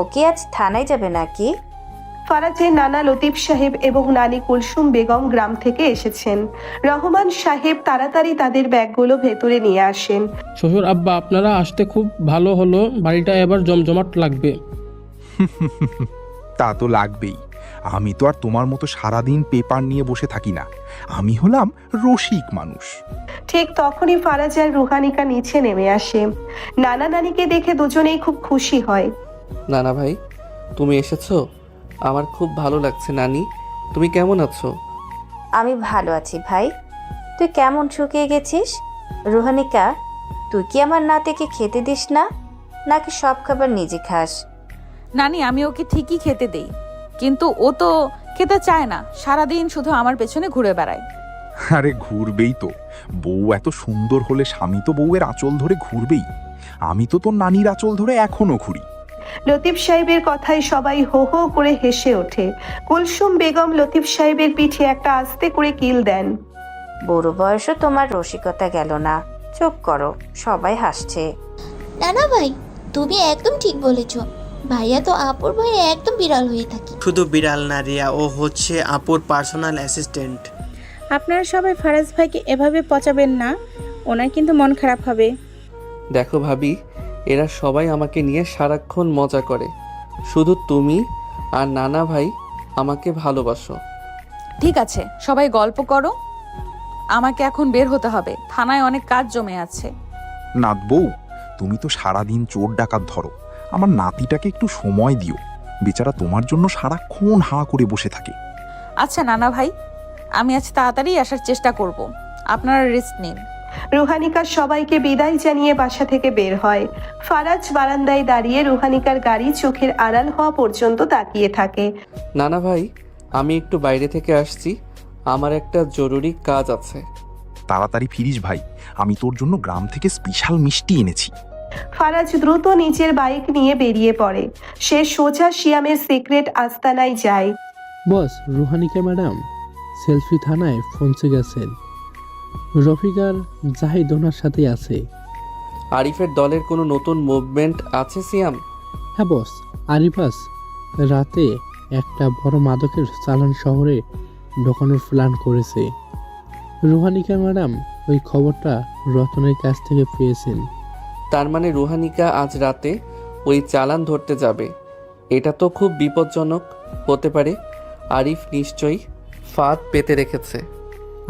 ওকে আজ থানায় যাবে নাকি? ফারাজের নানা লতিফ সাহেব এবং নানি কুলসুম বেগম গ্রাম থেকে এসেছেন। রহমান সাহেব তাড়াতাড়ি তাদের ব্যাগগুলো ভেতরে নিয়ে আসেন। শ্বশুর আব্বা, আপনারা আসতে খুব ভালো হলো, বাড়িটা এবার জমজমাট লাগবে। তা তো লাগবেই। আমি তো আর তোমার মতো সারাদিন পেপার নিয়ে বসে থাকি না, আমি হলাম রসিক মানুষ। ঠিক তখনই ফারাজ আর রুহানিকা নিচে নেমে আসে। নানা নানিকে দেখে দুজনেই খুব খুশি হয়। নানা ভাই, তুমি এসেছো, আমার খুব ভালো লাগছে। নানি, তুমি কেমন আছো? আমি ভালো আছি ভাই। তুই কেমন শুকিয়ে গেছিস? রুহানিকা, তুই কি আমার নাতিকে খেতে দিস না, নাকি সব খাবার নিজে খাস? নানি, আমি ওকে ঠিকই খেতে দেই, কিন্তু ও তো খেতে চায় না। সারাদিন শুধু আমার পেছনে ঘুরে বেড়ায়। আরে ঘুরবেই তো, বউ এত সুন্দর হলে স্বামী তো বউয়ের আঁচল ধরে ঘুরবেই। আমি তো তোর নানির আঁচল ধরে এখনো ঘুরি। লতিফ সাহেবের কথায় সবাই হো হো করে হেসে ওঠে। কুলসুম বেগম লতিফ সাহেবের পিঠে একটা আস্তে করে কিল দেন। বুড়ো বয়সও তোমার রসিকতা গেল না, চুপ করো, সবাই হাসছে। না না ভাই, তুমি একদম ঠিক বলেছো। ভাইয়া তো আপুর ভয়ে একদম বিড়াল হয়ে থাকে। শুধু বিড়াল না রিয়া, ও হচ্ছে আপুর পার্সোনাল অ্যাসিস্ট্যান্ট। আপনারা সবাই ফারাজ ভাইকে এভাবে পচাবেন না, ওনার কিন্তু মন খারাপ হবে। দেখো ভাবি, এরা সবাই আমাকে নিয়ে সারাক্ষণ মজা করে, শুধু তুমি আর নানা ভাই আমাকে ভালোবাসো। ঠিক আছে, সবাই গল্প করো, আমাকে এখন বের হতে হবে। থানায় অনেক কাজ জমে আছে। নাতবউ, তুমি তো সারাদিন চোর ডাকাত ধরো, আমার নাতিটাকে একটু সময় দিও। বেচারা তোমার জন্য সারাক্ষণ হাঁ করে বসে থাকে। আচ্ছা নানা ভাই, আমি আজ তাড়াতাড়ি আসার চেষ্টা করব, আপনারা রেস্ট নিন। রুহানিকা সবাইকে বিদায় জানিয়ে বাসা থেকে বের হয়। ফারাজ বারান্দায় দাঁড়িয়ে রুহানিকার গাড়ি চোখের আড়াল হওয়া পর্যন্ত তাকিয়ে থাকে। নানা ভাই, আমি একটু বাইরে থেকে আসছি, আমার একটা জরুরি কাজ আছে। তাড়াতাড়ি ফিরিস ভাই, আমি তোর জন্য গ্রাম থেকে স্পেশাল মিষ্টি এনেছি। ফারাজ দ্রুত নিচের বাইক নিয়ে বেরিয়ে পড়ে। সে সোজা সিয়ামের সিক্রেট আস্তানায় যায়। বস, রুহানিকা ম্যাডাম সেলফি থানায় পৌঁছে গেছেন। রফিকার জাহিদ ওনার সাথেই আছে। আরিফের দলের কোনো নতুন মুভমেন্ট আছে সিয়াম? হ্যাঁ বস, আরিফাস রাতে একটা বড় মাদকের চালান শহরে ঢোকানোর প্ল্যান করেছে। রুহানিকা ম্যাডাম ওই খবরটা রতনের কাছ থেকে পেয়েছেন। তার মানে রুহানিকা আজ রাতে ওই চালান ধরতে যাবে। এটা তো খুব বিপজ্জনক হতে পারে। আরিফ নিশ্চয়ই ফাঁদ পেতে রেখেছে।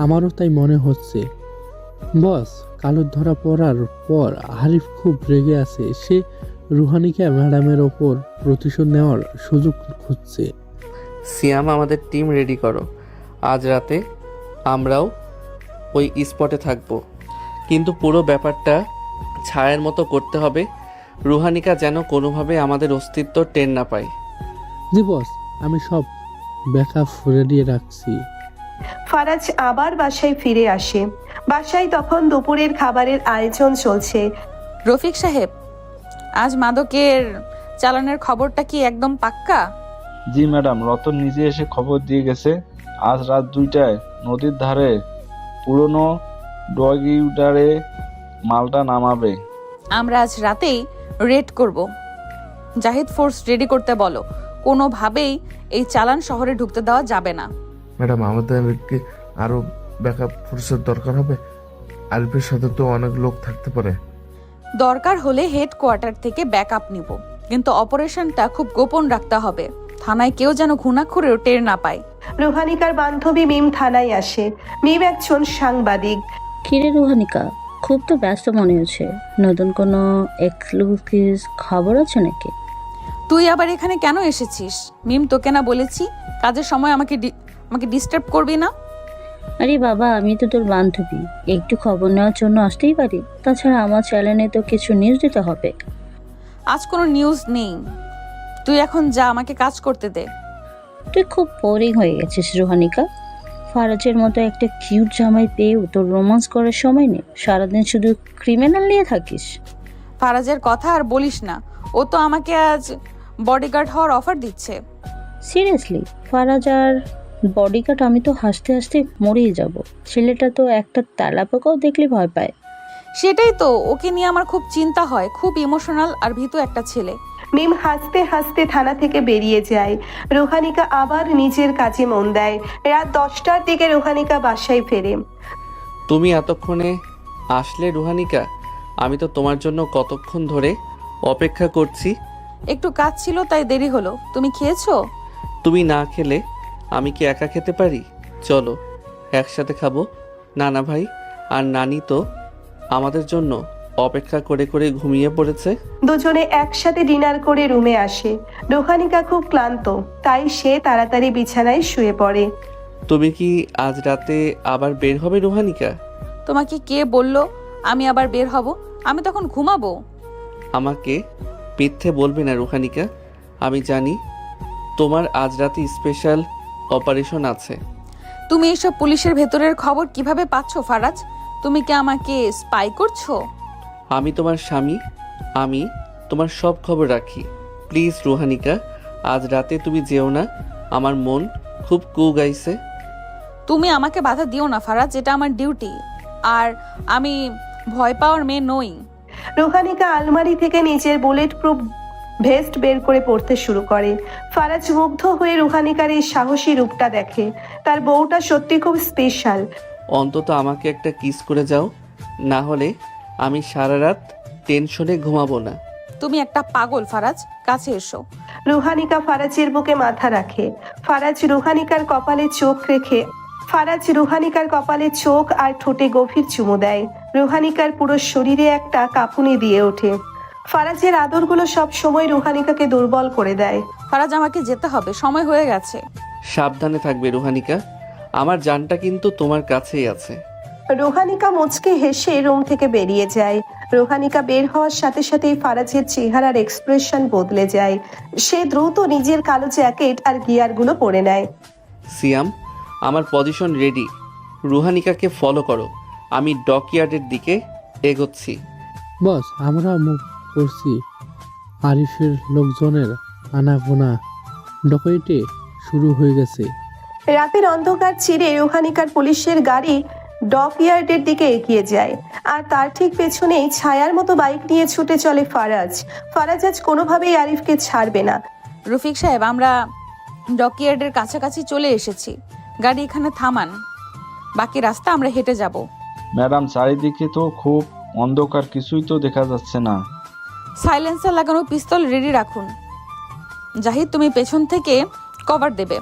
আমারও তাই মনে হচ্ছে। বস, কালুর ধরা পড়ার পর আরিফ খুব রেগে আছে। সে রুহানিকা ম্যাডামের ওপর প্রতিশোধ নেওয়ার সুযোগ খুঁজছে। সিয়াম, আমাদের টিম রেডি করো। আজ রাতে আমরাও ওই স্পটে থাকবো, কিন্তু পুরো ব্যাপারটা ছায়ের মতো করতে হবে। রুহানিকা যেন কোনোভাবে আমাদের অস্তিত্ব টের না পায়। জি বস, আমি সব ব্যাকআপ রেডি রাখছি। ফারাজ আবার বাসায় ফিরে আসে। বাসায় তখন দুপুরের খাবারের আয়োজন চলছে। রফিক সাহেব, আজ মাদকের চালানের খবরটা কি একদম পাক্কা? জি ম্যাডাম, রতন নিজে এসে খবর দিয়ে গেছে। আজ রাত 2টায় নদীর ধারে পুরনো ডগিউডারে মালটা নামাবে। আমরা আজ রাতেই রেড করব। জাহিদ ফোর্স রেডি করতে বলো। কোনোভাবেই এই চালান শহরে ঢুকতে দেওয়া যাবে না। ম্যাডাম, আমাদের কি আরো ব্যাকআপ ফোর্সের দরকার হবে? আরিফের সাথে তো অনেক লোক থাকতে পারে। দরকার হলে হেডকোয়ার্টার থেকে ব্যাকআপ নিব, কিন্তু অপারেশনটা খুব গোপন রাখতে হবে। থানায় কেউ যেন ঘুণাক্ষরেও টের না পায়। রুহানিকার বান্ধবী মিম থানায় আসে। মিম একজন সাংবাদিক। কিরে রুহানিকা, খুব তো ব্যস্ত মনে হচ্ছে। নতুন কোনো এক্সক্লুসিভ খবর আছে নাকি? তুই আবার এখানে কেন এসেছিস? মিম তোকে না বলেছি কাজের সময় আমাকে ডিস্টার্ব করবি না? আরে বাবা, আমি তো তোর বান্ধবী, একটু খবর নেওয়ার জন্য আসতেই পারি। তাছাড়া আমার চ্যানেলে তো কিছু নিউজ দিতে হবে। আজ কোনো নিউজ নেই, তুই এখন যা, আমাকে কাজ করতে দে। তুই খুব বোরিং হয়ে গেছিস রুহানিকা। ফারাজের মতো একটা কিউট জামাই পেয়েও তোর রোমান্স করার সময় নেই। সারাদিন শুধু ক্রিমিনাল নিয়ে থাকিস। ফারাজের কথা আর বলিস না, ও তো আমাকে আজ বডিগার্ড হওয়ার অফার দিচ্ছে। সিরিয়াসলি? ফারাজ আর বডিগার্ড? আমি তো হাসতে হাসতে মরেই যাব। ছেলেটা তো একটা তেলাপোকাও দেখলে ভয় পায়। সেটাই তো, ওকে নিয়ে আমার খুব চিন্তা হয়। খুব ইমোশনাল আর ভীতু একটা ছেলে। মিম হাসতে হাসতে থানা থেকে বেরিয়ে যায়। রুহানিকা আবার নিজের কাজে মন দেয়। রাত 10টার দিকে রুহানিকা বাসায় ফেরে। তুমি এতক্ষণে আসলে রুহানিকা? আমি তো তোমার জন্য কতক্ষণ ধরে অপেক্ষা করছি। একটু কাজ ছিল তাই দেরি হলো। তুমি খেয়েছো? তুমি না খেলে আমি কি একা খেতে পারি? চলো একসাথে খাবো। নানা ভাই আর নানি তো আমাদের জন্য অপেক্ষা করে করে ঘুমিয়ে পড়েছে। দুজনে একসাথে ডিনার করে রুমে আসে। রুহানিকা খুব ক্লান্ত, তাই সে তাড়াতাড়ি বিছানায় শুয়ে পড়ে। তুমি কি আজ রাতে আবার বের হবে রুহানিকা? তোমাকে কে বললো আমি আবার বের হব? আমি তখন ঘুমাবো। আমাকে মিথ্যে বলবে না রুহানিকা। আমি জানি তোমার আজ রাতে স্পেশাল অপারেশন আছে। তুমি এইসব পুলিশের ভেতরের খবর কিভাবে পাচ্ছ ফারাজ? তুমি কি আমাকে স্পাই করছো? আমি তোমার স্বামী, আমি তোমার সব খবর রাখি। প্লিজ রুহানিকা, আজ রাতে তুমি যেও না। আমার মন খুব কু গাইছে। তুমি আমাকে বাধা দিও না ফারাজ, এটা আমার ডিউটি। আর আমি ভয় পাওয়ার মেয়ে নই। রুহানিকা আলমারি থেকে নিচের বুলেট প্রুফ ভেস্ট বের করে পড়তে শুরু করে। ফারাজ মুগ্ধ হয়ে রুহানিকার এই সাহসী রূপটা দেখে। তার বউটা সত্যি খুব স্পেশাল। অন্তত আমাকে একটা কিস করে যাও, না হলে আমি সারা রাত টেনশনে ঘুমাবো না। তুমি একটা পাগল ফারাজ, কাছে এসো। রুহানিকা ফারাজের বুকে মাথা রাখে। ফারাজ রুহানিকার কপালে চোখ আর ঠোঁটে গভীর চুমু দেয়। রুহানিকার পুরো শরীরে একটা কাঁপুনি দিয়ে ওঠে। ফারাজের আদরগুলো সব সময় রুহানিকাকে দুর্বল করে দেয়। ফারাজ, আমাকে যেতে হবে, সময় হয়ে গেছে। সাবধানে থাকবে রুহানিকা, আমার জানটা কিন্তু তোমার কাছেই আছে। রুহানিকা মুচকে হেসে রুম থেকে বেরিয়ে যায়। রুহানিকা বের হওয়ার সাথে সাথেই ফারাজের চেহারার এক্সপ্রেশন বদলে যায়। সে দ্রুত নিজের কালো জ্যাকেট আর গিয়ারগুলো পরে নেয়। সিয়াম, আমার পজিশন রেডি। রুহানিকাকে ফলো করো, আমি ডকইয়ার্ডের দিকে এগোচ্ছি। বস, আমরা করছি আরিফের লোকজনের আনাগোনা ডকাইতে শুরু হয়ে গেছে। রাতের অন্ধকার চিরে রুহানিকার পুলিশের গাড়ি ডকইয়ার্ডের দিকে এগিয়ে যায়, আর তার ঠিক পেছনেই ছায়ার মতো বাইক নিয়ে ছুটে চলে ফারাজ। ফারাজ আজ কোনোভাবেই আরিফকে ছাড়বে না। রফিক সাহেব, আমরা ডকইয়ার্ডের কাছাকাছি চলে এসেছি, গাড়ি এখানে থামান, বাকি রাস্তা আমরা হেঁটে যাব। ম্যাডাম, চারিদিকে তো খুব অন্ধকার, কিছুই তো দেখা যাচ্ছে না। সাইলেন্সার লাগানো পিস্তল রেডি রাখুন। জাহিদ, তুমি পেছন থেকে কভার দেবে।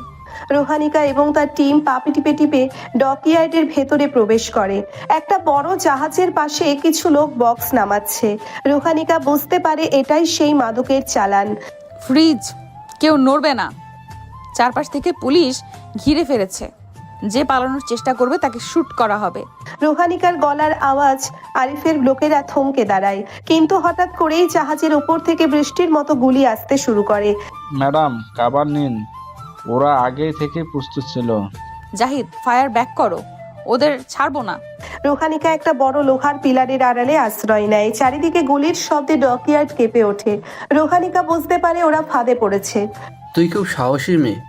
রুহানিকা এবং তার টিম পা টিপে টিপে ডকইয়ার্ডের ভেতরে প্রবেশ করে। একটা বড় জাহাজের পাশে কিছু লোক বক্স নামাচ্ছে। রুহানিকা বুঝতে পারে এটাই সেই মাদকের চালান। ফ্রিজ, কেউ নড়বে না, চারপাশ থেকে পুলিশ ঘিরে ফেলেছে, যে পালানোর চেষ্টা করবে তাকে শুট করা হবে। রুহানিকার গলার আওয়াজ আরিফের লোকেরা থমকে দাঁড়ায়, কিন্তু হঠাৎ করেই জাহাজের উপর থেকে বৃষ্টির মতো গুলি আসতে শুরু করে। ম্যাডাম, কাভার নিন, ওরা আগে থেকে প্রস্তুত ছিল। জাহিদ, ফায়ার ব্যাক করো, ওদের ছাড়বো না। রুহানিকা একটা বড় লোহার পিলারের আড়ালে আশ্রয় নেয়। চারিদিকে গুলির শব্দে ডকইয়ার্ড কেঁপে ওঠে। রুহানিকা বুঝতে পারে ওরা ফাঁদে পড়েছে। তুই খুব সাহসী মেয়ে।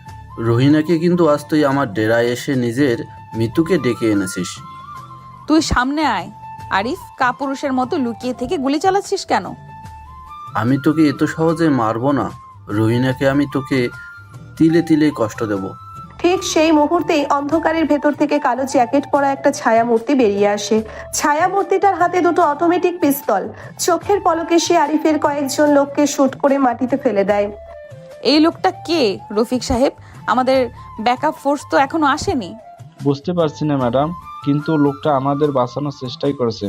রোহিণাকে কিন্তু আজ তুই আমার ডেরায় এসে নিজের মৃত্যুকে ডেকে এনেছিস। তুই সামনে আয়। আরিফ, কাপুরুষের মতো লুকিয়ে থেকে গুলি চালাচ্ছিস কেন? আমি তোকে এত সহজে মারবো না। রোহিণাকে আমি তোকে তিলে তিলে কষ্ট দেব। ঠিক সেই মুহূর্তেই অন্ধকারের ভেতর থেকে কালো জ্যাকেট পরা একটা ছায়া মূর্তি বেরিয়ে আসে। ছায়া মূর্তিটার হাতে দুটো অটোমেটিক পিস্তল। চোখের পলকে সে আরিফের কয়েকজন লোককে শুট করে মাটিতে ফেলে দেয়। এই লোকটা কে রফিক সাহেব? আমাদের ব্যাকআপ ফোর্স তো এখনো আসেনি। বুঝতে পারছি না ম্যাডাম, কিন্তু লোকটা আমাদের বাঁচানোর চেষ্টাই করেছে।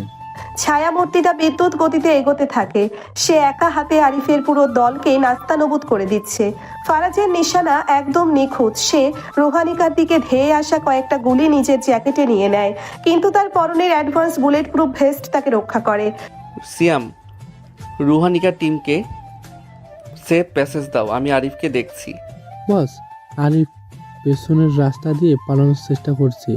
ছায়া মূর্তিটা বিদ্যুৎ গতিতে এগোতে থাকে। সে একা হাতে আরিফের পুরো দলকে নাস্তানবুদ করে দিচ্ছে। ফারাজের নিশানা একদম নিখুঁত। সে রুহানিকার দিকে ধেয়ে আসা কয়েকটা গুলি নিজের জ্যাকেটে নিয়ে নেয়, কিন্তু তার পরনের অ্যাডভান্স বুলেট প্রুফ ভেস্ট তাকে রক্ষা করে। সিয়াম, রুহানিকার টিমকে সেফ প্যাসেজ দাও, আমি আরিফকে দেখছি। বস, আরিফ পেছনের রাস্তা দিয়ে পালানোর চেষ্টা করছে।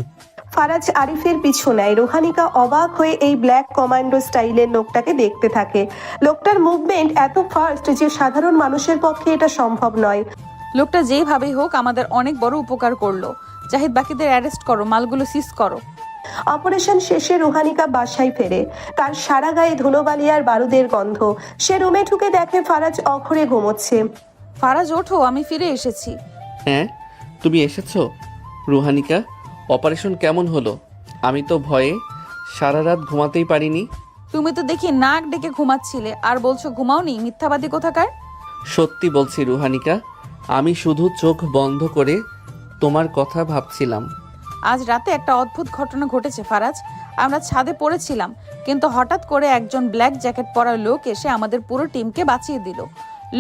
ফারাজ আরিফের পিছু নেয়। রুহানিকা অবাক হয়ে এই ব্ল্যাক কমান্ডো স্টাইলের লোকটাকে দেখতে থাকে। লোকটার মুভমেন্ট এত ফাস্ট যে সাধারণ মানুষের পক্ষে এটা সম্ভব নয়। লোকটা যেভাবেই হোক আমাদের অনেক বড় উপকার করলো। জাহিদ, বাকিদের অ্যারেস্ট করো, মালগুলো সিজ করো। অপারেশন শেষে রুহানিকা বাসায় ফেরে। তার সারা গায়ে ধুলোবালি আর বারুদের গন্ধ। সে রুমে ঢুকে দেখে ফারাজ অঘরে ঘুমোচ্ছে। ফারাজ, ওঠো, আমি ফিরে এসেছি। হ্যাঁ, তুমি এসেছো? রুহানিকা, অপারেশন কেমন হলো? আমি তো ভয়ে সারা রাত ঘুমাতেই পারিনি। তুমি তো দেখি নাক ডেকে ঘুমাচ্ছিলে, আর বলছো ঘুমাওনি? মিথ্যাবাদী কোথাকার। সত্যি বলছি রুহানিকা, আমি শুধু চোখ বন্ধ করে তোমার কথা ভাবছিলাম। আজ রাতে একটা অদ্ভুত ঘটনা ঘটেছে ফারাজ। আমরা ছাদে পড়েছিলাম, কিন্তু হঠাৎ করে একজন ব্ল্যাক জ্যাকেট পরা লোক এসে আমাদের পুরো টিমকে বাঁচিয়ে দিল।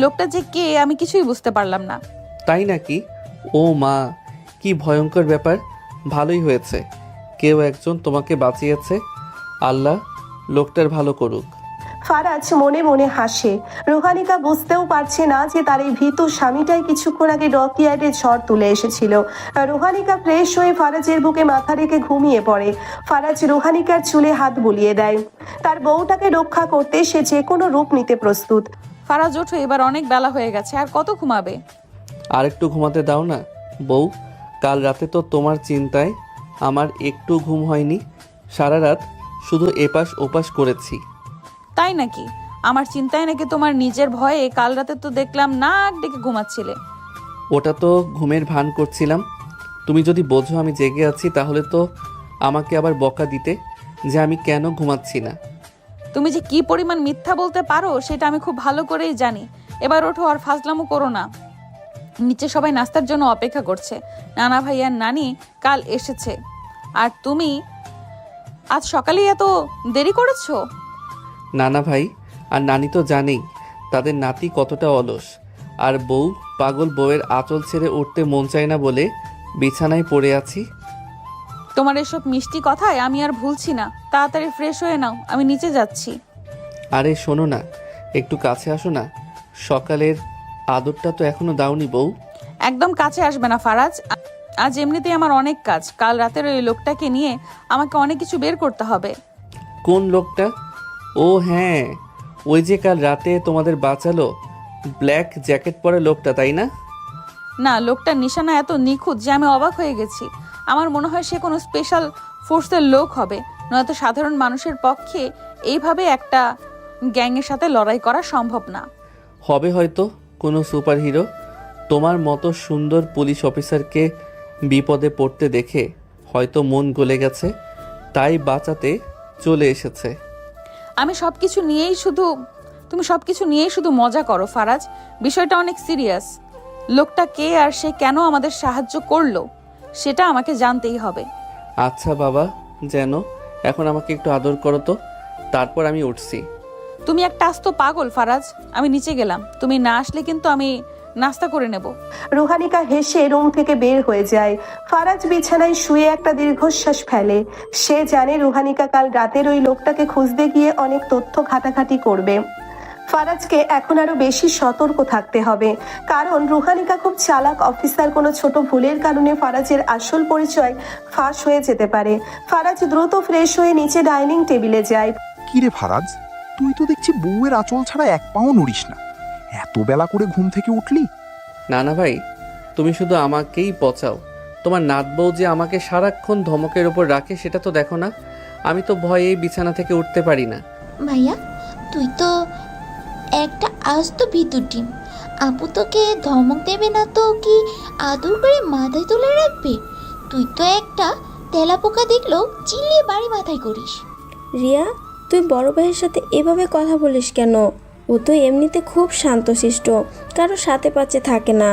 লোকটা যে কে আমি কিছুই বুঝতে পারলাম না। তাই নাকি? ও মা, কি ভয়ঙ্কর ব্যাপার। ভালোই হয়েছে কেউ একজন তোমাকে বাঁচিয়েছে। আল্লাহ লোকটার ভালো করুক। ফারাজ মনে মনে হাসে। রুহানিকা বুঝতেও পারছে না যে তার এই ভীতু স্বামীটাই কিছুক্ষণ আগে ডকইয়ার্ডে ঝড় তুলে এসেছিল। রুহানিকা ফ্রেশ হয়ে ফারাজের বুকে মাথা রেখে ঘুমিয়ে পড়ে। ফারাজ রুহানিকার চুলে হাত বুলিয়ে দেয়। তার বউটাকে রক্ষা করতে সে যে কোনো রূপ নিতে প্রস্তুত। ফারাজ, ওঠো, এবার অনেক বেলা হয়ে গেছে, আর কত ঘুমাবে? আর একটু ঘুমাতে দাও না বউ। কাল রাতে তো তোমার চিন্তায় আমার একটু ঘুম হয়নি। সারা রাত শুধু এপাশ ওপাশ করেছি। তাই নাকি? আমার চিন্তায় নাকি তোমার নিজের ভয়ে কাল রাতে তো দেখলাম নাক ডেকে ঘুমাচ্ছিলে। ওটা তো ঘুমের ভান করছিলাম। তুমি যদি বোঝো আমি জেগে আছি, তাহলে তো আমাকে আবার বকা দিতে যে আমি কেন ঘুমাচ্ছি না। তুমি যে কি পরিমাণ মিথ্যা বলতে পারো সেটা আমি খুব ভালো করেই জানি। এবার ওঠো, আর ফাজলামো করো না। নিচে সবাই নাস্তার জন্য অপেক্ষা করছে। নানা ভাই আর নানি কাল এসেছে, আর তুমি আজ সকালেই এত দেরি করেছো। নানা ভাই আর নানি তো জানেই তাদের নাতি কতটা অলস, আর বউ পাগল। বউয়ের আঁচল ছেড়ে উঠতে মন চায় না বলে বিছানায় পড়ে আছি। তোমার এসব মিষ্টি কথায় আমি আর ভুলছি না। তাড়াতাড়ি ফ্রেশ হয়ে নাও, আমি নিচে যাচ্ছি। আরে শোনো না, একটু কাছে আসো না। সকালের আদরটা তো এখনো দাওনি বউ। একদম কাছে আসবে না ফারাজ। আজ এমনিতেই আমার অনেক কাজ। কাল রাতের ওই লোকটাকে নিয়ে আমাকে অনেক কিছু বের করতে হবে। কোন লোকটা? ও হ্যাঁ, ওই যে কাল রাতে তোমাদের বাঁচালো ব্ল্যাক জ্যাকেট পরা লোকটা, তাই না? না, লোকটার নিশানা এত নিখুঁত যে আমি অবাক হয়ে গেছি। আমার মনে হয় সে কোনো স্পেশাল ফোর্সের লোক হবে, নয়তো সাধারণ মানুষের পক্ষে এইভাবে একটা গ্যাংয়ের সাথে লড়াই করা সম্ভব না। হবে হয়তো কোনো সুপারহিরো। তোমার মতো সুন্দর পুলিশ অফিসারকে বিপদে পড়তে দেখে হয়তো মন গলে গেছে, তাই বাঁচাতে চলে এসেছে। তুমি সব কিছু নিয়েই শুধু মজা করো ফারাজ। বিষয়টা অনেক সিরিয়াস। লোকটা কে আর সে কেন আমাদের সাহায্য করলো সেটা আমাকে জানতেই হবে। আচ্ছা বাবা, যেন এখন আমাকে একটু আদর করো তো, তারপর আমি উঠছি। তুমি একটা আস্ত পাগল ফারাজ। আমি নিচে গেলাম, তুমি না আসলে কিন্তু আমি নাস্তা করে নেব। রুহানিকা হেসে রুম থেকে বের হয়ে যায়। ফারাজ বিছানায় শুয়ে একটা দীর্ঘশ্বাস ফেলে। সে জানে রুহানিকা কাল রাতের ওই লোকটাকে খুঁজতে গিয়ে অনেক তথ্য ঘাটাঘাটি করবে। ফারাজকে এখন আরো বেশি সতর্ক থাকতে হবে, কারণ রুহানিকা খুব চালাক অফিসার। কোনো ছোট ভুলের কারণে ফারাজের আসল পরিচয় ফাঁস হয়ে যেতে পারে। ফারাজ দ্রুত ফ্রেশ হয়ে নিচে ডাইনিং টেবিলে যায়। কিরে ফারাজ, তুই তো দেখছি বউয়ের আঁচল ছাড়া এক পাও নড়িস না, এত বেলা করে ঘুম থেকে উঠলি? না না ভাই, তুমি শুধু আমাকেই পচাও। তোমার নাত বউ যে আমাকে সারাক্ষণ ধমকের ওপর রাখে সেটা তো দেখো না। আমি তো ভয়ে বিছানা থেকে উঠতে পারি না। ভাইয়া, তুই তো একটা আস্ত ভিতর ডিম। আপু তোকে ধমক দেবে না তো কি আদর করে মাথায় তুলে রাখবে? তুই তো একটা তেলাপোকা দেখলেও চিল্লিয়ে বাড়ি মাথায় করিস। রিয়া, তুই বড় ভাইয়ের সাথে এভাবে কথা বলিস কেন? ও তো এমনিতে খুব শান্তশিষ্ট, কারো সাথে পাচ্ছে থাকে না।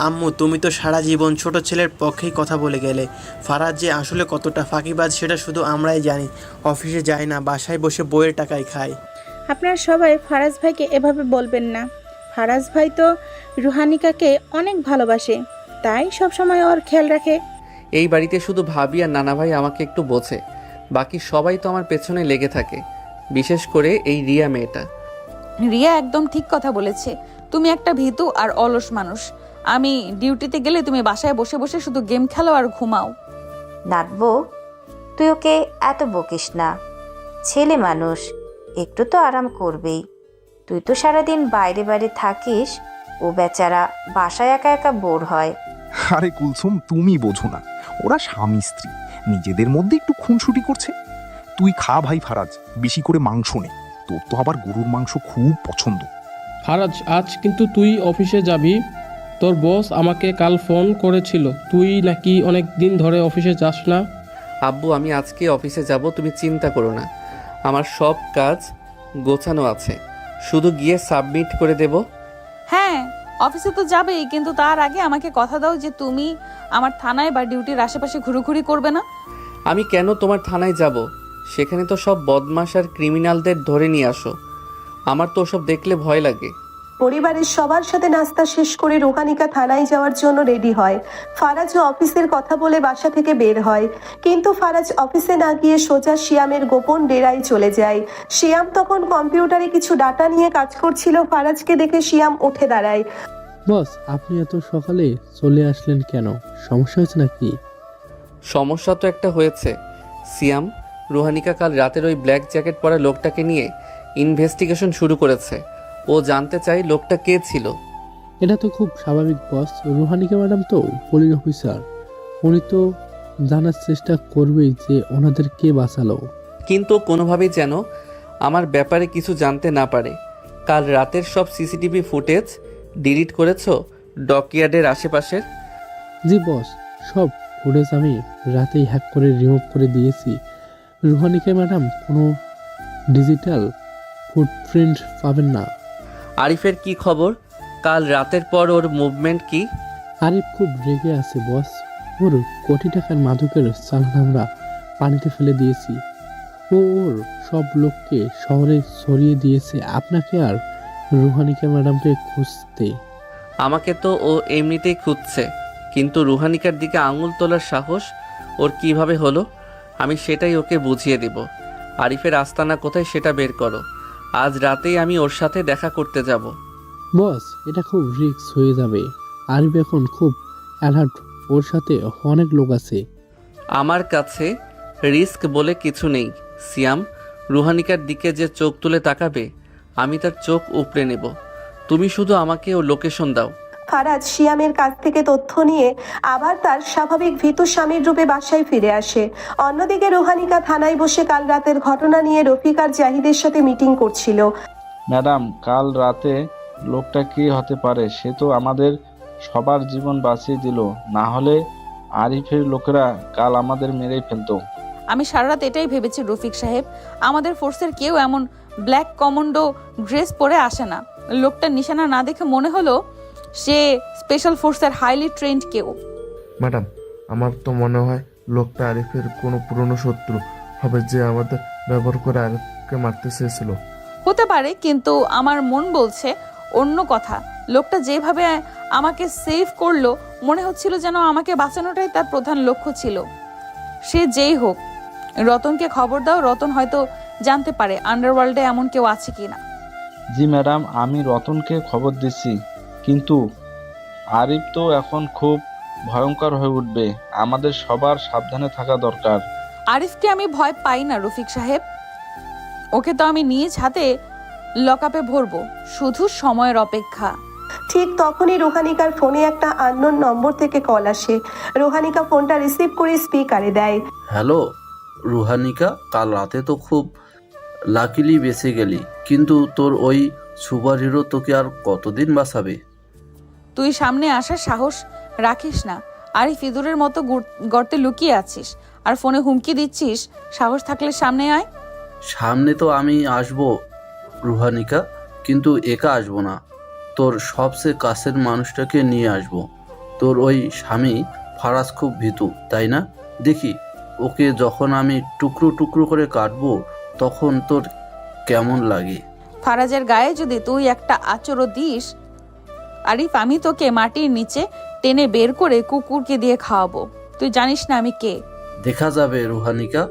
আম্মু, তুমি তো সারা জীবন ছোট ছেলের পক্ষেই কথা বলে গেলে। ফারাজ যে আসলে কতটা ফাঁকিবাজ সেটা শুধু আমরাই জানি। অফিসে যায় না, বাসায় বসে বইয়ের টাকায় খায়। আপনারা সবাই ফারাজ ভাইকে এভাবে বলবেন না। ফারাজ ভাই তো রুহানিকাকে অনেক ভালোবাসে, তাই সব সময় ওর খেয়াল রাখে। এই বাড়িতে শুধু ভাবি আর নানা ভাই আমাকে একটু বোঝে, বাকি সবাই তো আমার পেছনে লেগে থাকে, বিশেষ করে এই রিয়া মেয়েটা। রিয়া একদম ঠিক কথা বলেছে। তুমি একটা ভীতু আর অলস মানুষ। আমি ডিউটিতে গেলে তুমি বাসায় বসে বসে শুধু গেম খেলো আর ঘুমাও। নাটবো, তুই ওকে এত বকিস না। ছেলে মানুষ, একটু তো আরাম করবেই। তুই তো সারাদিন বাইরে বাইরে থাকিস, ও বেচারা বাসায় একা একা বোর হয়। আরে কুলসুম, তুমি বোঝো না, ওরা স্বামী স্ত্রী, নিজেদের মধ্যে একটু খুনসুটি করছে। তুই খা ভাই ফারাজ, বেশি করে মাংস নে, তোর তো আবার গরুর মাংস খুব পছন্দ। ফারাজ, আজ কিন্তু তুই অফিসে যাবি। তোর বস আমাকে কাল ফোন করেছিল, তুই নাকি অনেক দিন ধরে অফিসে যাস না। আব্বু, আমি আজকে অফিসে যাব, তুমি চিন্তা করো না। আমার সব কাজ গোছানো আছে, শুধু গিয়ে সাবমিট করে দেব। হ্যাঁ, অফিসে তো যাবেই, কিন্তু তার আগে আমাকে কথা দাও যে তুমি আমার থানায় বা ডিউটির আশেপাশে ঘুরোঘুরি করবে না। আমি কেন তোমার থানায় যাব? সেখানে তো সব বদমাশ আর ক্রিমিনালদের ধরে নিয়ে আসো। আমার তো ওসব দেখলে ভয় লাগে। পরিবারের সবার সাথে নাস্তা শেষ করে রুহানিকা থানায় যাওয়ার জন্য রেডি হয়। ফারাজও অফিসের কথা বলে বাসা থেকে বের হয়, কিন্তু ফারাজ অফিসে না গিয়ে সোজা শিয়ামের গোপন ডেরায় চলে যায়। শিয়াম তখন কম্পিউটারে কিছু ডাটা নিয়ে কাজ করছিল। ফারাজকে দেখে শিয়াম উঠে দাঁড়ায়। বস, আপনি এত সকালে চলে আসলেন কেন? সমস্যা হয়েছে নাকি? সমস্যা তো একটা হয়েছে সিয়াম। রুহানিকা কাল রাতের ওই ব্ল্যাক জ্যাকেট পরা লোকটাকে নিয়ে ইনভেস্টিগেশন শুরু করেছে। ও জানতে চাই লোকটা কে ছিল। এটা তো খুব স্বাভাবিক বস, রুহানিকা ম্যাডাম তো পুলিশ অফিসার, উনি তো জানার চেষ্টা করবেই যে ওনাদের কে বাঁচালো। কিন্তু কোনোভাবেই যেন আমার ব্যাপারে কিছু জানতে না পারে। কাল রাতের সব সিসিটিভি ফুটেজ ডিলিট করেছো ডকইয়ার্ডের আশেপাশের? জি বস, সব ফুটেজ আমি রাতেই হ্যাক করে রিমুভ করে দিয়েছি। রুহানিকা ম্যাডাম কোনো ডিজিটাল ফুটপ্রিন্ট পাবেন না। আরিফের কি খবর? কাল রাতের পর ওর মুভমেন্ট কি? আরিফ খুব রেগে আছে বস, ওর কোটি টাকার মাদকের চালান আমরা পানিতে ফেলে দিয়েছি। ও ওর সব লোককে শহরে ছড়িয়ে দিয়েছে আপনাকে আর রুহানিকা ম্যাডামকে খুঁজতে। আমাকে তো ও এমনিতেই খুঁজছে, কিন্তু রুহানিকার দিকে আঙুল তোলার সাহস ওর কিভাবে হলো? আমি সেটাই ওকে বুঝিয়ে দিব। আরিফের আস্তানা কোথায় সেটা বের করো। আজ রাতেই আমি ওর সাথে দেখা করতে যাব। বস, এটা খুব রিস্ক হয়ে যাবে। আরিফ এখন খুব অ্যালার্ট, ওর সাথে অনেক লোক আছে। আমার কাছে রিস্ক বলে কিছু নেই সিয়াম। রুহানিকার দিকে যে চোখ তুলে তাকাবে আমি তার চোখ উপড়ে নেব। তুমি শুধু আমাকে ও লোকেশন দাও। ফারাজ শিয়ামের কাছ থেকে তথ্য নিয়ে আবার তার স্বাভাবিক ভীতু স্বামীর রূপে বাসায় ফিরে আসে। অন্যদিকে রুহানিকা থানায় বসে কাল রাতের ঘটনা নিয়ে রফিক আর জাহিদের সাথে মিটিং করছিল। ম্যাডাম, কাল রাতে লোকটা কি হতে পারে? সে তো আমাদের সবার জীবন বাঁচিয়ে দিল। না হলে আরিফের লোকেরা কাল আমাদের মেরেই ফেলতো। আমি সারা রাত এটাই ভেবেছি রফিক সাহেব, আমাদের ফোর্সের কেউ এমন ব্ল্যাক কমান্ডো ড্রেস পরে আসে না। লোকটার নিশানা না দেখে মনে হলো সে স্পেশাল ফোর্সের হাইলি ট্রেন্ড কেউ। ম্যাডাম, আমার তো মনে হয় লোকটা আরিফের কোনো পুরনো শত্রু হবে, যে আমাদের ব্যবহার করে আরিফকে মারতে চেয়েছিল। হতে পারে, কিন্তু আমার মন বলছে অন্য কথা। লোকটা যেভাবে আমাকে সেভ করলো, মনে হচ্ছিল যেন আমাকে বাঁচানোটাই তার প্রধান লক্ষ্য ছিল। সে যেই হোক, রতনকে খবর দাও। রতন হয়তো জানতে পারে আন্ডারওয়ার্ল্ডে এমন কেউ আছে কিনা। জি ম্যাডাম, আমি রতনকে খবর দিচ্ছি, কিন্তু আরিফ তো এখন খুব ভয়ঙ্কর হয়ে উঠবে। আমাদের সবার সাবধানে থাকা দরকার। আরিফকে আমি ভয় পাই না রফিক সাহেব, ওকে তো আমি নিজ হাতে লকআপে ভরবো, শুধু সময়ের অপেক্ষা। ঠিক তখনই রুহানিকার ফোনে একটা আননোন নম্বর থেকে কল আসে। রুহানিকা ফোনটা রিসিভ করে স্পিকারে দেয়। হ্যালো রুহানিকা, কাল রাতে তো খুব লাকিলি বেঁচে গেলি, কিন্তু তোর ওই সুপার হিরো তোকে আর কতদিন বাঁচাবে? তুই সামনে আসার সাহস রাখিস না। আরিফ ইঁদুরের মতো গর্তে লুকিয়ে আছিস আর ফোনে হুমকি দিচ্ছিস। সাহস থাকলে সামনে আয়। সামনে তো আমি আসবো রুহানিকা, কিন্তু একা আসবো না, তোর সবচেয়ে কাছের মানুষটাকে নিয়ে আসবো। তোর ওই স্বামী ফারাজ খুব ভীতু, তাই না? দেখি ওকে যখন আমি টুকরো টুকরো করে কাটবো তখন তোর কেমন লাগে। ফারাজের গায়ে যদি তুই একটা আচরও দিস আরিফ, আমি তোকে মাটির নিচে টেনে বের করে কুকুরকে দিয়ে খাওয়াবো। তুই জানিস না আমি কে। দেখা যাবে রুহানিকা,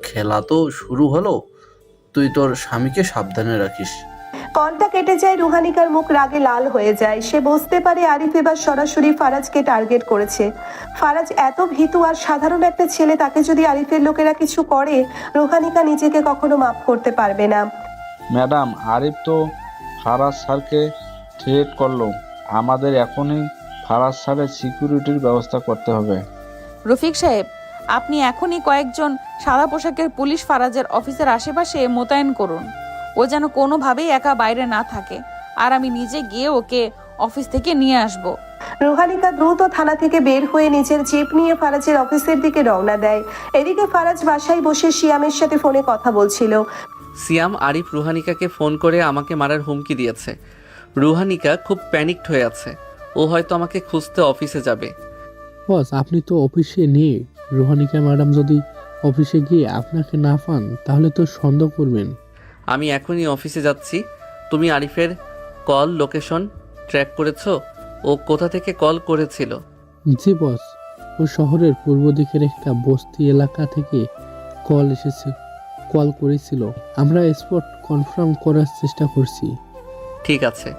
খেলা তো শুরু হলো। তুই তোর স্বামীকে সাবধানে রাখিস। কলটা কেটে যায়। রুহানিকার মুখ রাগে লাল হয়ে যায়। সে বুঝতে পারে আরিফ এবার সরাসরি ফারাজকে টার্গেট করেছে। ফারাজ এত ভীতু আর সাধারণ একটা ছেলে, তাকে যদি আরিফের লোকেরা কিছু করে, রুহানিকা নিজেকে কখনো মাফ করতে পারবে না। ম্যাডাম, আরিফ তো ফারাজ স্যারকে থ্রেট করলো। আমাদের এখনই ফারাজ স্যারের সিকিউরিটির ব্যবস্থা করতে হবে। রফিক সাহেব, আপনি এখনই কয়েকজন সাদা পোশাকের পুলিশ ফারাজের অফিসের আশেপাশে মোতায়েন করুন। ও যেন কোনোভাবেই একা বাইরে না থাকে, আর আমি নিজে গিয়ে ওকে অফিস থেকে নিয়ে আসব। রুহানিকা দ্রুত থানা থেকে বের হয়ে নিজের জিপ নিয়ে ফারাজের অফিসের দিকে রওনা দেয়। এদিকে ফারাজ বাসায় বসে শিয়ামের সাথে ফোনে কথা বলছিল। সিয়াম, আরিফ রুহানিকাকে ফোন করে আমাকে মারার হুমকি দিয়েছে। রুহানিকা খুব প্যানিকড হয়ে আছে। ও হয়তো আমাকে খুঁজতে অফিসে যাবে। বস, আপনি তো অফিসে নেই। রুহানিকা ম্যাডাম যদি অফিসে গিয়ে আপনাকে না পান তাহলে তো সন্দেহ করবেন। আমি এখনই অফিসে যাচ্ছি। তুমি আরিফের কল লোকেশন ট্র্যাক করেছো? ও কোথা থেকে কল করেছিল? জি বস, ও শহরের পূর্ব দিকের একটা বস্তি এলাকা থেকে কল করেছিল। আমরা স্পট কনফার্ম করার চেষ্টা করছি। ঠিক আছে,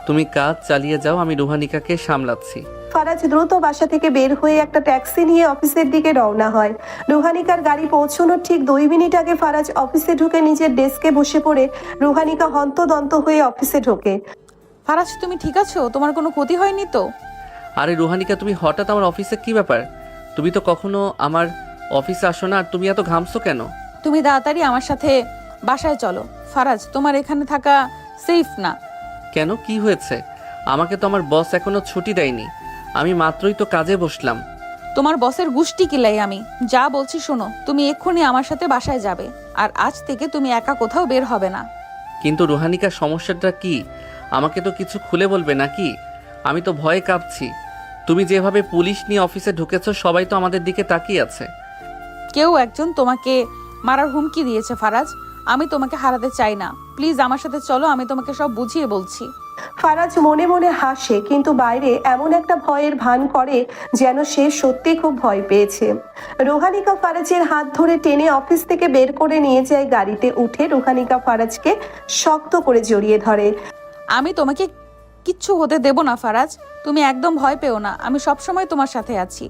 তুমি কাজ চালিয়ে যাও, আমি রুহানিকাকে সামলাচ্ছি। ফারাজ দ্রুত বাসা থেকে বের হয়ে একটা ট্যাক্সি নিয়ে অফিসের দিকে রওনা হয়। রুহানিকার গাড়ি পৌঁছানোর ঠিক 2 মিনিট আগে ফারাজ অফিসে ঢুকে নিজের ডেস্কে বসে পড়ে রুহানিকা হন্তদন্ত হয়ে অফিসে ঢোকে। ফারাজ, তুমি ঠিক আছো? তোমার কোনো ক্ষতি হয়নি তো? আরে রুহানিকা, তুমি হঠাৎ আমার অফিসে কি ব্যাপার? তুমি তো কখনো আমার অফিসে আসো না, আর তুমি এত ঘামছো কেন? তুমি তাড়াতাড়ি আমার সাথে বাসায় চলো। ফারাজ, তোমার এখানে থাকা সেফ না। কেন, কি হয়েছে? আমাকে তো আমার বস এখনো ছুটি দেয়নি। আমি মাত্রই তো কাজে বসলাম। তোমার বসের গুষ্টি কিলাই আমি। যা বলছি শোনো, তুমি এক্ষুনি আমার সাথে বাসায় যাবে, আর আজ থেকে তুমি একা কোথাও বের হবে না। কিন্তু রুহানিকা, সমস্যাটা কি? আমাকে তো কিছু খুলে বলবে নাকি? আমি তো ভয়ে কাঁপছি। তুমি যেভাবে পুলিশ নিয়ে অফিসে ঢুকেছো, সবাই তো আমাদের দিকে তাকিয়ে আছে। কেউ একজন তোমাকে মারার হুমকি দিয়েছে ফারাজ। আমি তোমাকে হারাতে চাই না। প্লিজ আমার সাথে চলো, আমি তোমাকে সব বুঝিয়ে বলছি। ফারাজ মনে মনে হাসে, কিন্তু বাইরে এমন একটা ভয়ের ভান করে যেন সে সত্যি খুব ভয় পেয়েছে। রুহানিকা ফারাজের হাত ধরে টেনে অফিস থেকে বের করে নিয়ে যায়। গাড়িতে উঠে রুহানিকা ফারাজকে শক্ত করে জড়িয়ে ধরে। আমি তোমাকে কিচ্ছু হতে দেব না ফারাজ, তুমি একদম ভয় পেও না। আমি সবসময় তোমার সাথে আছি।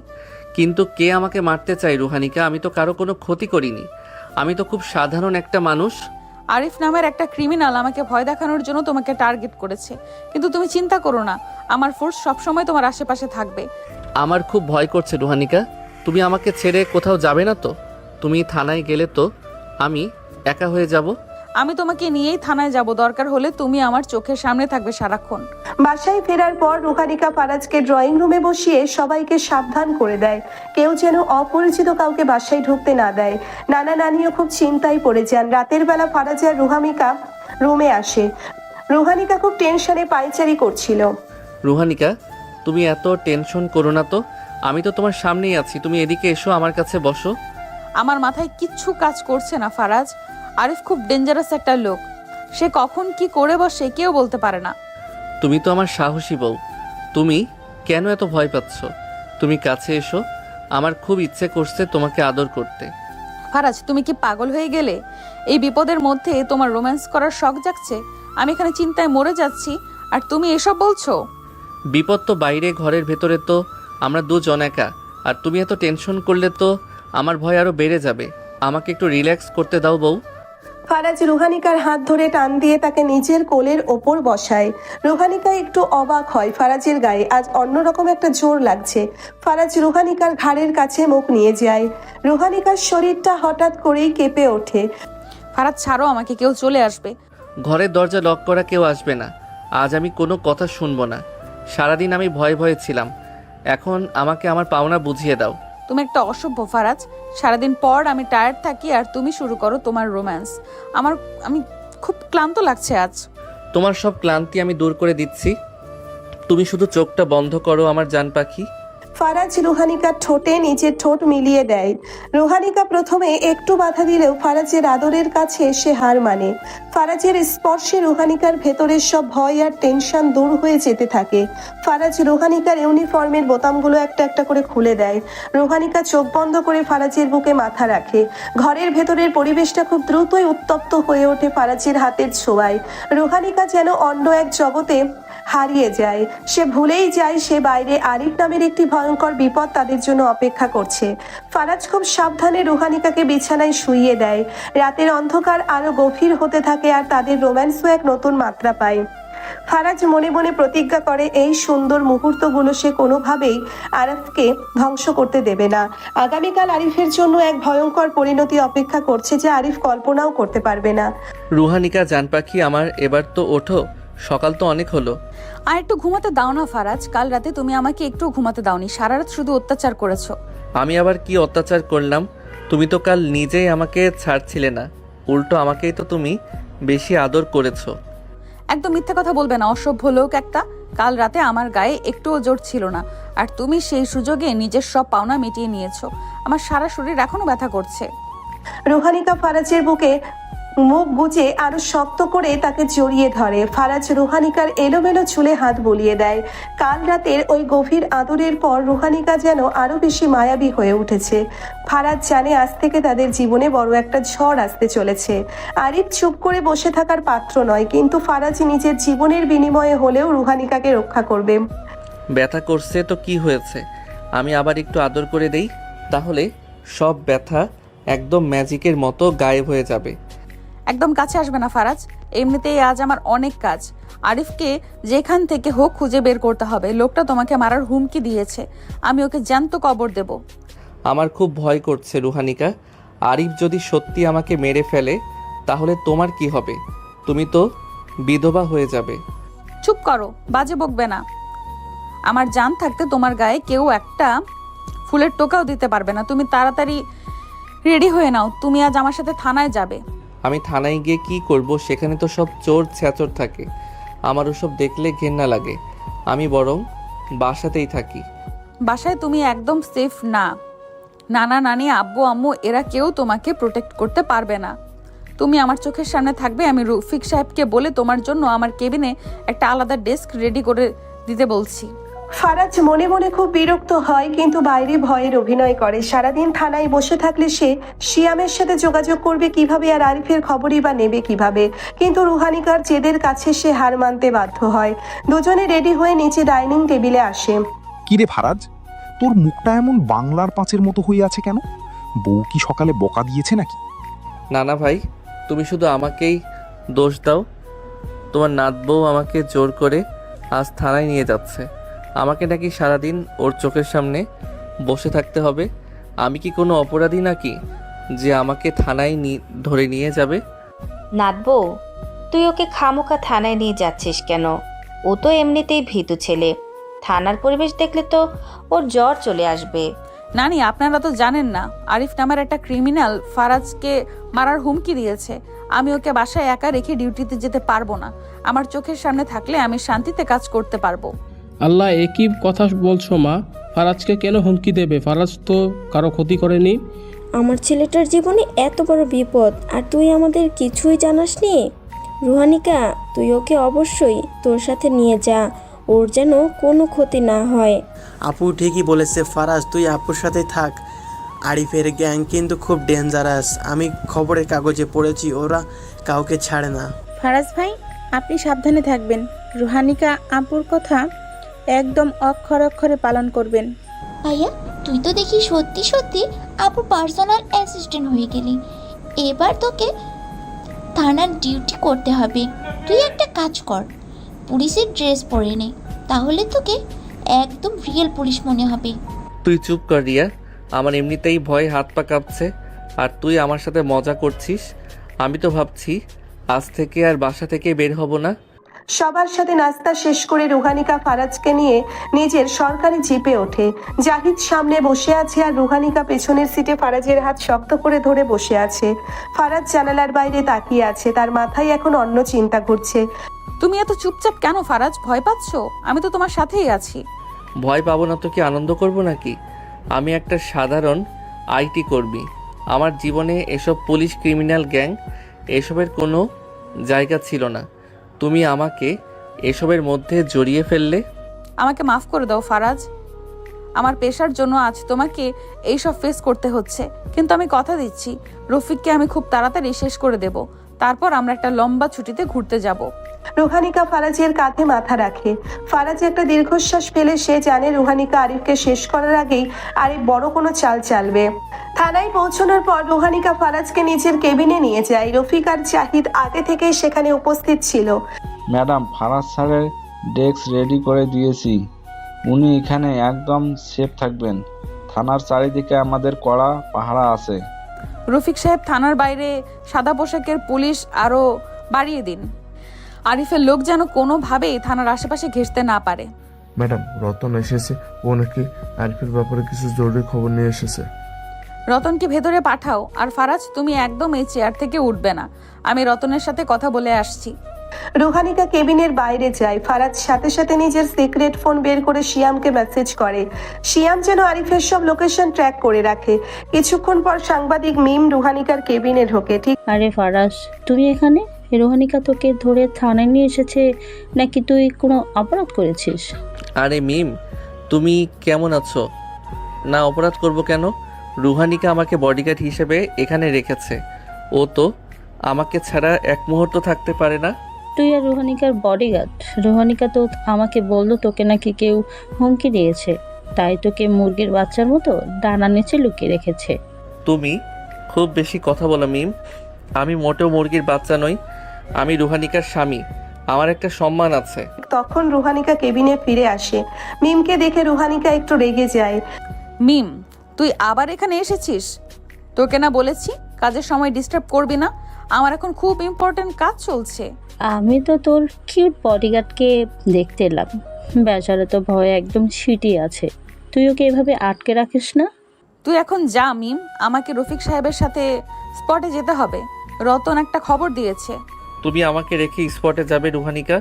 কিন্তু কে আমাকে মারতে চায় রুহানিকা? আমি তো কারো কোনো ক্ষতি করিনি। আমি তো খুব সাধারণ একটা মানুষ। আরিফ নামের একটা ক্রিমিনাল আমাকে ভয় দেখানোর জন্য তোমাকে টার্গেট করেছে, কিন্তু তুমি চিন্তা করো না, আমার ফোর্স সবসময় তোমার আশেপাশে থাকবে। আমার খুব ভয় করছে রুহানিকা, তুমি আমাকে ছেড়ে কোথাও যাবে না তো? তুমি থানায় গেলে তো আমি একা হয়ে যাব। আমি তোমাকে নিয়েই থানায় যাব, দরকার হলে তুমি আমার চোখের সামনে থাকবে সারাক্ষণ। বাসায় ফেরার পর রুহানিকা ফারাজকে ড্রয়িং রুমে বসিয়ে সবাইকে সাবধান করে দেয়, কেউ যেন অপরিচিত কাউকে বাসায় ঢুকতে না দেয়। নানা নানিও খুব চিন্তায় পড়ে যান। রাতের বেলা ফারাজ আর রুহানিকা রুমে আসে। রুহানিকা খুব টেনশনে পায়চারি করছিল। রুহানিকা, তুমি এত টেনশন করো না তো, আমি তো তোমার সামনেই আছি, তুমি এদিকে এসো, আমার কাছে বসো। আমার মাথায় কিচ্ছু কাজ করছে না ফারাজ। আরিফ খুব ডেঞ্জারাস একটা লোক, সে কখন কি করে বসে কেউ বলতে পারে না। তুমি তো আমার সাহসী বউ, তুমি কেন এত ভয় পাচ্ছ? তুমি কাছে এসো, আমার খুব ইচ্ছে করছে তোমাকে আদর করতে। ফারাজ, তুমি কি পাগল হয়ে গেলে? এই বিপদের মধ্যে তোমার রোম্যান্স করার শখ জাগছে? আমি এখানে চিন্তায় মরে যাচ্ছি আর তুমি এসব বলছো? বিপদ তো বাইরে, ঘরের ভেতরে তো আমরা দুজন একা, আর তুমি এত টেনশন করলে তো আমার ভয় আরো বেড়ে যাবে। আমাকে একটু রিল্যাক্স করতে দাও বউ। ফারাজ রুহানিকার হাত ধরে টান দিয়ে তাকে নিজের কোলের ওপর বসায়। রুহানিকা একটু অবাক হয়, ফারাজের গায়ে আজ অন্যরকম একটা জোর লাগছে। ফারাজ রুহানিকার ঘাড়ের কাছে মুখ নিয়ে যায়। রুহানিকার শরীরটা হঠাৎ করেই কেঁপে ওঠে। ফারাজ ছাড়ো আমাকে, কেউ চলে আসবে। ঘরের দরজা লক করা, কেউ আসবে না। আজ আমি কোনো কথা শুনবো না। সারাদিন আমি ভয়ে ভয়ে ছিলাম, এখন আমাকে আমার পাওনা বুঝিয়ে দাও। তুমি একটা অসভ্য ফারাজ। সারাদিন পর আমি টায়ার্ড থাকি আর তুমি শুরু করো তোমার রোম্যান্স। আমি খুব ক্লান্ত লাগছে আজ। তোমার সব ক্লান্তি আমি দূর করে দিচ্ছি, তুমি শুধু চোখটা বন্ধ করো আমার জান পাখি। ফারাজ রুহানিকার ঠোঁটে নিজের ঠোঁট মিলিয়ে দেয়। রুহানিকা প্রথমে একটু বাধা দিলেও ফারাজের আদরের কাছে সে হার মানে। ফারাজের স্পর্শে রুহানিকার ভেতরের সব ভয় আর টেনশন দূর হয়ে যেতে থাকে। ফারাজ রুহানিকার ইউনিফর্মের বোতামগুলো একটা একটা করে খুলে দেয়। রুহানিকা চোখ বন্ধ করে ফারাজের বুকে মাথা রাখে। ঘরের ভেতরের পরিবেশটা খুব দ্রুতই উত্তপ্ত হয়ে ওঠে ফারাজের হাতের ছোঁয়ায়। রুহানিকা যেন অন্য এক জগতে হারিয়ে যায়। সে ভুলেই যায় সে বাইরে আরিফ নামের একটি ভয়ঙ্কর বিপদ তাদের জন্য অপেক্ষা করছে। ফারাজ খুব সাবধানে রুহানিকাকে বিছানায় শুইয়ে দেয়। রাতের অন্ধকার আরো গভীর হতে থাকে আর তাদের রোম্যান্সও এক নতুন মাত্রা পায়। ফারাজ মনে মনে প্রতিজ্ঞা করে এই সুন্দর মুহূর্তগুলো সে কোনোভাবেই আরিফকে ধ্বংস করতে দেবে না। আগামীকাল আরিফের জন্য এক ভয়ঙ্কর পরিণতি অপেক্ষা করছে যে আরিফ কল্পনাও করতে পারবে না। রুহানিকা জান পাখি আমার, এবার তো ওঠো, সকাল তো অনেক হলো। আর একটু ঘুমাতে দাও না ফারাজ, কাল রাতে তুমি আমাকে একটু ঘুমাতে দাওনি, সারা রাত শুধু অত্যাচার করেছো। আমি আবার কি অত্যাচার করলাম? তুমি তো কাল নিজেই আমাকে ছাড়ছিলে না, উল্টো আমাকেই তো তুমি বেশি আদর করেছো। একদম মিথ্যা কথা বলবে না, অসভ্য লোক একটা। কাল রাতে আমার গায়ে একটুও জোর ছিল না, আর তুমি সেই সুযোগে নিজের সব পাওনা মিটিয়ে নিয়েছো। আমার সারা শরীর এখনো ব্যথা করছে। রুহানিকা ফারাজের বুকে মুখ গুজে আরো শক্ত করে তাকে জড়িয়ে ধরে। ফারাজ রুহানিকার এলোমেলো চুলে হাত বুলিয়ে দেয়। কাল রাতের ওই গভীর আদরের পর রুহানিকা যেন আরো বেশি মায়াবী হয়ে উঠেছে। ফারাজ জানে আজ থেকে তাদের জীবনে বড় একটা ঝড় আসতে চলেছে। আরিফ চুপ করে বসে থাকার পাত্র নয়, কিন্তু ফারাজ নিজের জীবনের বিনিময়ে হলেও রুহানিকাকে রক্ষা করবে। ব্যথা করছে তো কি হয়েছে, আমি আবার একটু আদর করে দেই, তাহলে সব ব্যথা একদম ম্যাজিকের মতো গায়েব হয়ে যাবে। একদম কাছে আসবে না ফারাজ, এমনিতেই আজ আমার অনেক কাজ। আরিফকে যেখান থেকে হোক খুঁজে বের করতে হবে। লোকটা তোমাকে মারার হুমকি দিয়েছে, আমি ওকে জ্যান্ত কবর দেব। আমার খুব ভয় করছে রুহানিকা, আরিফ যদি সত্যি আমাকে মেরে ফেলে তাহলে তোমার কি হবে? তুমি তো বিধবা হয়ে যাবে। চুপ করো, বাজে বকবে না। আমার জান থাকতে তোমার গায়ে কেউ একটা ফুলের টোকাও দিতে পারবে না। তুমি তাড়াতাড়ি রেডি হয়ে নাও, তুমি আজ আমার সাথে থানায় যাবে। আমি থানায় গিয়ে কি করব? সেখানে তো সব চোর ছ্যাচর থাকে, আমার ওসব দেখলে ঘেন্না লাগে। আমি বরং বাসাতেই থাকি। বাসায় তুমি একদম সেফ না। নানা নানি, আব্বু আম্মু এরা কেউ তোমাকে প্রোটেক্ট করতে পারবে না। তুমি আমার চোখের সামনে থাকবে। আমি রফিক সাহেবকে বলে তোমার জন্য আমার কেবিনে একটা আলাদা ডেস্ক রেডি করে দিতে বলছি। ফারাজ মনে মনে খুব বিরক্ত হয়, কিন্তু বাইরে ভয়ের অভিনয় করে। সারাদিন থানায় বসে থাকলে সে শিয়ামের সাথে যোগাযোগ করবে কিভাবে, আর আরিফের খবরই বা নেবে কিভাবে? কিন্তু রুহানিকার জেদের কাছে সে হার মানতে বাধ্য হয়। দুজনে রেডি হয়ে নিচে ডাইনিং টেবিলে আসে। কিরে ফারাজ, তোর মুখটা এমন বাংলার পাঁচের মতো হয়ে আছে কেন? বউ কি সকালে বকা দিয়েছে নাকি? না না ভাই, তুমি শুধু আমাকেই দোষ দাও। তোমার নাত বউ আমাকে জোর করে আজ থানায় নিয়ে যাচ্ছে। আমাকে নাকি সারাদিন ওর চোখের সামনে বসে থাকতে হবে। আমি কি কোনো অপরাধী নাকি যে আমাকে থানায় ধরে নিয়ে যাবে? নাতবো, তুই ওকে খামোকা থানায় নিয়ে যাচ্ছিস কেন? ও তো এমনিতেই ভীতু ছেলে। থানার পরিবেশ দেখলে তো ওর জ্বর চলে আসবে। নানি, আপনারা তো জানেন না, আরিফ নামের একটা ক্রিমিনাল ফারাজকে মারার হুমকি দিয়েছে। আমি ওকে বাসায় একা রেখে ডিউটিতে যেতে পারবো না। আমার চোখের সামনে থাকলে আমি শান্তিতে কাজ করতে পারবো। আল্লাহ, একই কথা বলছো মা? ফারাজকে কেন হুমকি দেবে? ফারাজ তো কারো ক্ষতি করেনি। আমার ছেলেটার জীবনে এত বড় বিপদ আর তুই আমাদের কিছুই জানাসনি। রুহানিকা, তুই ওকে অবশ্যই তোর সাথে নিয়ে যা, ওর যেন কোনো ক্ষতি না হয়। আপু ঠিকই বলেছে ফারাজ, তুই আপুর সাথে থাক। আরিফের গ্যাং কিন্তু খুব ডেঞ্জারাস। আমি খবরের কাগজে পড়েছি, ওরা কাউকে ছাড়ে না। ফারাজ ভাই, আপনি সাবধানে থাকবেন। রুহানিকা আপুর কথা একদম অক্ষরে অক্ষরে পালন করবেন। ভাইয়া, তুই তো দেখি সত্যি সত্যি আপুর পার্সোনাল অ্যাসিস্ট্যান্ট হয়ে গেলি। এবার তোকে থানার ডিউটি করতে হবে। তুই একটা কাজ কর, পুলিশের ড্রেস পরে নে, তাহলে তোকে একদম রিয়েল পুলিশ মনে হবে। তুই চুপ কর রিয়া, আমার এমনিতেই ভয়ে হাত পা কাঁপছে আর তুই আমার সাথে মজা করছিস। আমি তো ভাবছি আজ থেকে আর বাসা থেকে বের হব না। সবার সাথে নাস্তা শেষ করে রুহানিকা ফারাজকে নিয়ে নিজের সরকারি জিপে ওঠে। জাহিদ সামনে বসে আছে আর রুহানিকা পেছনের সিটে ফারাজের হাত শক্ত করে ধরে বসে আছে। ফারাজ জানালার বাইরে তাকিয়ে আছে, তার মাথায় এখন অন্য চিন্তা ঘুরছে। তুমি এত চুপচাপ কেন ফারাজ? ভয় পাচ্ছো? আমি তো তোমার সাথেই আছি। ভয় পাবো না তো কি আনন্দ করব নাকি? আমি একটা সাধারণ আইটি কর্মী। আমার জীবনে এসব পুলিশ, ক্রিমিনাল গ্যাং এসবের কোনো জায়গা ছিল না। তুমি আমাকে এসবের মধ্যে জড়িয়ে ফেললে। আমাকে মাফ করে দাও ফারাজ। আমার পেশার জন্য আজ তোমাকে এইসব ফেস করতে হচ্ছে, কিন্তু আমি কথা দিচ্ছি রফিককে আমি খুব তাড়াতাড়ি শেষ করে দেব। তারপর আমরা একটা লম্বা ছুটিতে ঘুরতে যাব। রুহানিকা ফারাজের কাঁধে মাথা রাখে। ফারাজ একটা দীর্ঘশ্বাস ফেলে সে জানে রুহানিকা আরিফকে শেষ করার আগেই আরিফ বড় কোনো চাল চালবে। থানায় পৌঁছানোর পর রুহানিকা ফারাজকে নিজের কেবিনে নিয়ে যায়। রফিক আর জাহিদ আগে থেকেই সেখানে উপস্থিত ছিল। ম্যাডাম, ফারাজ স্যারের ডেস্ক রেডি করে দিয়েছি। উনি এখানে একদম সেফ থাকবেন। থানার চারিদিকে আমাদের কড়া পাহারা আছে। রফিক সাহেব, থানার বাইরে সাদা পোশাকের পুলিশ আরো বাড়িয়ে দিন। আরিফের লোক যেন কোনোভাবেই থানার আশেপাশে ঘেঁষতে না পারে। ম্যাডাম, রতন এসেছে। ও নাকি আরিফের ব্যাপারে কিছু জরুরি খবর নিয়ে এসেছে। রতনকে ভেতরে পাঠাও। আর ফারাজ, তুমি একদম এই চেয়ার থেকে উঠবে না। আমি রতনের সাথে কথা বলে আসছি। রুহানিকা কেবিনের বাইরে যায়। ফারাজ সাথে সাথে নিজের সিক্রেট ফোন বের করে শিয়ামকে মেসেজ করে। শিয়াম যেন আরিফের সব লোকেশন ট্র্যাক করে রাখে। কিছুক্ষণ পর সাংবাদিক মিম রুহানিকার কেবিনে ঢোকে। ঠিক, আরে ফারাজ, তুমি এখানে? রোহানিকা তোকে ধরে থানায় নিয়ে এসেছে নাকি তুই কোনো অপরাধ করেছিস? আরে মিম, তুমি কেমন আছো? না, অপরাধ করব কেন? রুহানিকা আমাকে বডিগার্ড হিসেবে এখানে রেখেছে। ও তো আমাকে ছাড়া এক মুহূর্ত থাকতে পারে না। তুই আর রোহানিকার বডিগার্ড? রোহানিকা তো আমাকে বললো তোকে নাকি কেউ হুমকি দিয়েছে, তাই তোকে মুরগির বাচ্চার মতো ডানা নিচে লুকিয়ে রেখেছে। তুমি খুব বেশি কথা বলো মিম। আমি মোটেও মুরগির বাচ্চা নই। আমি রুহানিকার স্বামী। আমার একটা সম্মান আছে। তখন রুহানিকা কেবিনে ফিরে আসে। মিমকে দেখে রুহানিকা একটু রেগে যায়। মিম, তুই আবার এখানে এসেছিস? তোকে না বলেছি কাজের সময় ডিস্টার্ব করবি না? আমার এখন খুব ইম্পর্টেন্ট কাজ চলছে। আমি তো তোর কিউট বডিগার্ডকে দেখতে এলাম। বেচারা তো ভয়ে একদম ছিটিয়ে আছে। তুই ওকে এভাবে আটকে রাখিস না। তুই এখন যা মিম, আমাকে রফিক সাহেবের সাথে স্পটে যেতে হবে। রতন একটা খবর দিয়েছে। তুমি আমাকে রেখে স্পটে যাবে রুহানিকা?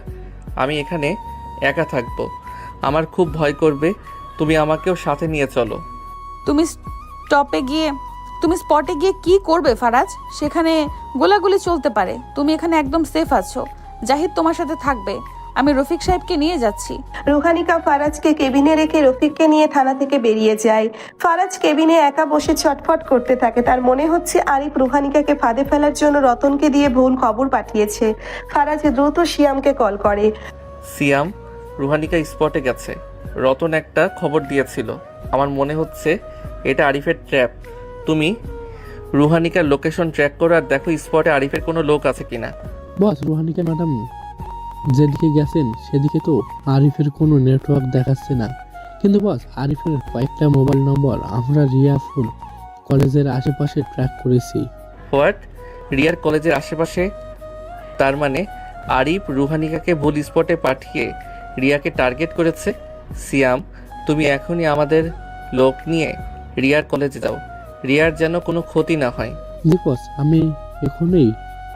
আমি এখানে একা থাকবো। আমার খুব ভয় করবে। তুমি আমাকেও সাথে নিয়ে চলো। তুমি স্পটে গিয়ে কি করবে ফারাজ? সেখানে গোলাগুলি চলতে পারে। তুমি এখানে একদম সেফ আছো। জাহিদ তোমার সাথে থাকবে। আমি রফিক সাহেবকে নিয়ে যাচ্ছি। রুহানিকা ফারাজকে কেবিনে রেখে রফিককে নিয়ে থানা থেকে বেরিয়ে যায়। ফারাজ কেবিনে একা বসে ছটফট করতে থাকে। তার মনে হচ্ছে আরিফ রুহানিকাকে ফাঁদে ফেলার জন্য রতনকে দিয়ে ভুল খবর পাঠিয়েছে। ফারাজ দ্রুত শিয়ামকে কল করে। সিয়াম, রুহানিকা স্পটে গেছে। রতন একটা খবর দিয়েছিল। আমার মনে হচ্ছে এটা আরিফের ট্র্যাপ। তুমি রুহানিকার লোকেশন ট্র্যাক করো আর দেখো স্পটে আরিফের কোনো লোক আছে কিনা। বস, রুহানিকা ম্যাডাম যেদিকে গেছেন সেদিকে তো আরিফের কোনো নেটওয়ার্ক দেখাচ্ছে না। কিন্তু বস, আরিফের কয়েকটা মোবাইল নম্বর আমরা রিয়াফুল কলেজের আশেপাশে ট্র্যাক করেছি। হোয়াট? রিয়ার কলেজের আশেপাশে? তার মানে আরিফ রুহানিকাকে ভুল স্পটে পাঠিয়ে রিয়াকে টার্গেট করেছে। সিয়াম, তুমি এখনই আমাদের লোক নিয়ে রিয়ার কলেজে যাও, রিয়ার যেন কোনো ক্ষতি না হয়। জি বস, আমি এখনই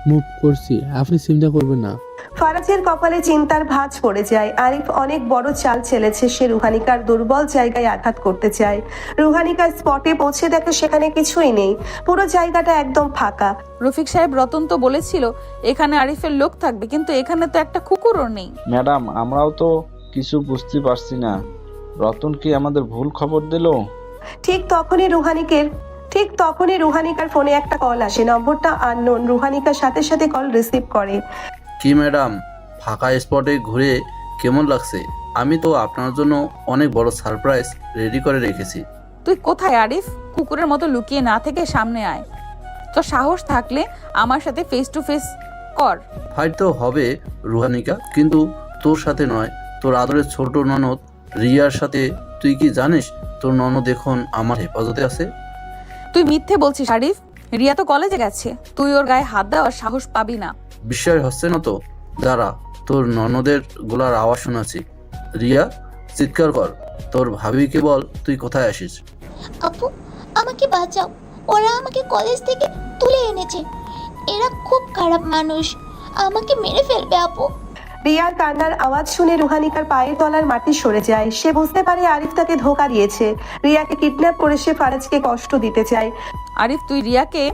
মুভ করছি, আপনি চিন্তা করবেন না। ফারাজের কপালে চিন্তার ভাঁজ পড়ে যায়। আরিফ অনেক বড় চাল চেলেছে। সে রুহানিকার দুর্বল জায়গায় আঘাত করতে চায়। রুহানিকার স্পটে পৌঁছে দেখে সেখানে কিছুই নেই, পুরো জায়গাটা একদম ফাঁকা। রফিক সাহেব, রতন তো বলেছিল এখানে আরিফের লোক থাকবে, কিন্তু এখানে তো একটা কুকুরও নেই। ম্যাডাম, আমরাও তো কিছু বুঝতে পারছি না। রতন কি আমাদের ভুল খবর দিল? ঠিক তখনই রুহানিকার ফোনে একটা কল আসে। নম্বরটা আননোন। রুহানিকার সাথে সাথে কল রিসিভ করে। কি ম্যাডাম, ফাঁকা স্পটে ঘুরে কেমন লাগছে? আমি তো আপনার জন্য অনেক বড় সারপ্রাইজ রেডি করে রেখেছি। তুই কোথায় আরিফ? কুকুরের মতো লুকিয়ে না থেকে সামনে আয়। তো সাহস থাকলে আমার সাথে ফেস টু ফেস কর। ফাইট তো হবে রুহানিকা, কিন্তু তোর সাথে নয়, তোর আদরের ছোট ননদ রিয়ার সাথে। তুই কি জানিস তোর ননদ এখন আমার হেফাজতে আছে? তুই মিথ্যে বলছিস আরিফ। রিয়া তো কলেজে গেছে, তুই ওর গায়ে হাত দেওয়ার সাহস পাবি না। বিশ্বাস হচ্ছে না তো? দাঁড়া, তোর ননদের গোলার আওয়াজ শোনাচ্ছি। রিয়া, চিৎকার কর, তোর ভাবিকে বল তুই কোথায় আসিস। আপু, আমাকে বাঁচাও, ওরা আমাকে কলেজ থেকে তুলে এনেছে। এরা খুব খারাপ মানুষ, আমাকে মেরে ফেলবে আপু। রিয়ার কান্নার আওয়াজ শুনে রুহানিকার পায়ের তলার মাটি সরে যায়। সে বুঝতে পারে আরিফ তাকে ধোঁকা দিয়েছে। রিয়াকে কিডন্যাপ করে সে ফারাজকে কষ্ট দিতে চায়। আরিফ, তুই রিয়াকে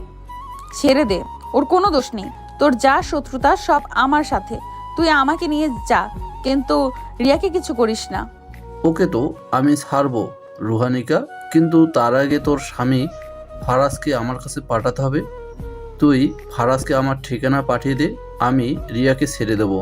ছেড়ে দে, ওর কোনো দোষ নেই। তোর যা শত্রুতা সব আমার সাথে, তুই আমাকে নিয়ে যা, কিন্তু রিয়াকে কিছু করিস না। ওকে তো আমি ছাড়বো রুহানিকা, কিন্তু তার আগে তোর স্বামী ফারাজকে আমার কাছে পাঠাতে হবে। তুই ফারাজকে আমার ঠিকানা পাঠিয়ে দে, আমি রিয়াকে ছেড়ে দেবো।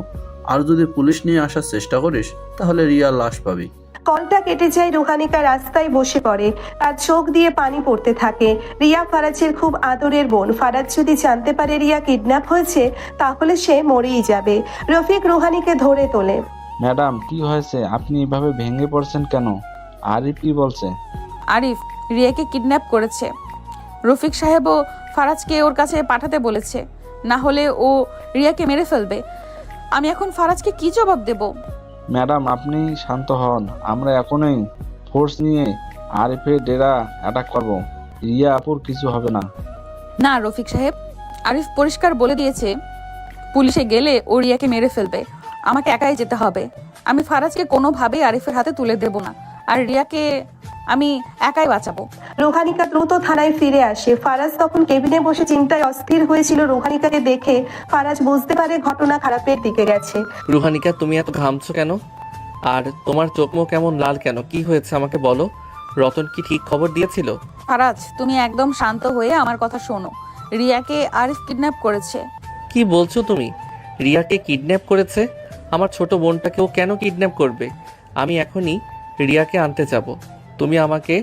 আর যদি পুলিশ নিয়ে আসার চেষ্টা করিস তাহলে রিয়ার লাশ পাবি। কলটা কেটে যায়। রুহানিকা রাস্তায় বসে পড়ে, তার চোখ দিয়ে পানি পড়তে থাকে। রিয়া ফারাজের খুব আদরের বোন। ফারাজ যদি জানতে পারে রিয়া কিডন্যাপ হয়েছে তাহলে সে মরেই যাবে। রফিক রুহানিকে ধরে তোলে। ম্যাডাম, কি হয়েছে? আপনি এভাবে ভেঙে পড়ছেন কেন? আরিফ কি বলছে? আরিফ রিয়াকে কিডন্যাপ করেছে। রফিক সাহেবও ফারাজকে ওর কাছে পাঠাতে বলেছে, না হলে ও রিয়াকে মেরে ফেলবে। আমি এখন ফারাজকে কি জবাব দেব? ম্যাডাম, আপনি শান্ত হন। আমরা এখনই ফোর্স নিয়ে আরিফের ডেরা অ্যাটাক করব। রিয়া আপুর কিছু হবে না। না রফিক সাহেব, আরিফ পরিষ্কার বলে দিয়েছে পুলিশে গেলে ও রিয়াকে মেরে ফেলবে। আমাকে একাই যেতে হবে। আমি ফারাজকে কোনোভাবেই আরিফের হাতে তুলে দেব না, আর রিয়াকে আমি একাই বাঁচাবো। রুহানিকা দ্রুত থানায় ফিরে আসে। ফারাজ তখন কেবিনে বসে চিন্তায় অস্থির হয়েছিল। রুহানিকাকে দেখে ফারাজ বুঝতে পারে ঘটনা খারাপের দিকে গেছে। রুহানিকা, তুমি এত ঘামছো কেন? আর তোমার চোখ মুখ কেমন লাল কেন? কি হয়েছে আমাকে বলো। রতন কি ঠিক খবর দিয়েছিল? ফারাজ, তুমি একদম শান্ত হয়ে আমার কথা শোনো। রিয়াকে আরিফ কিডন্যাপ করেছে। কি বলছো তুমি? রিয়াকে কিডন্যাপ করেছে? আমার ছোট বোনটাকে ও কেন কিডন্যাপ করবে? আমি এখনই রিয়াকে আনতে যাব। তুমি আমাকে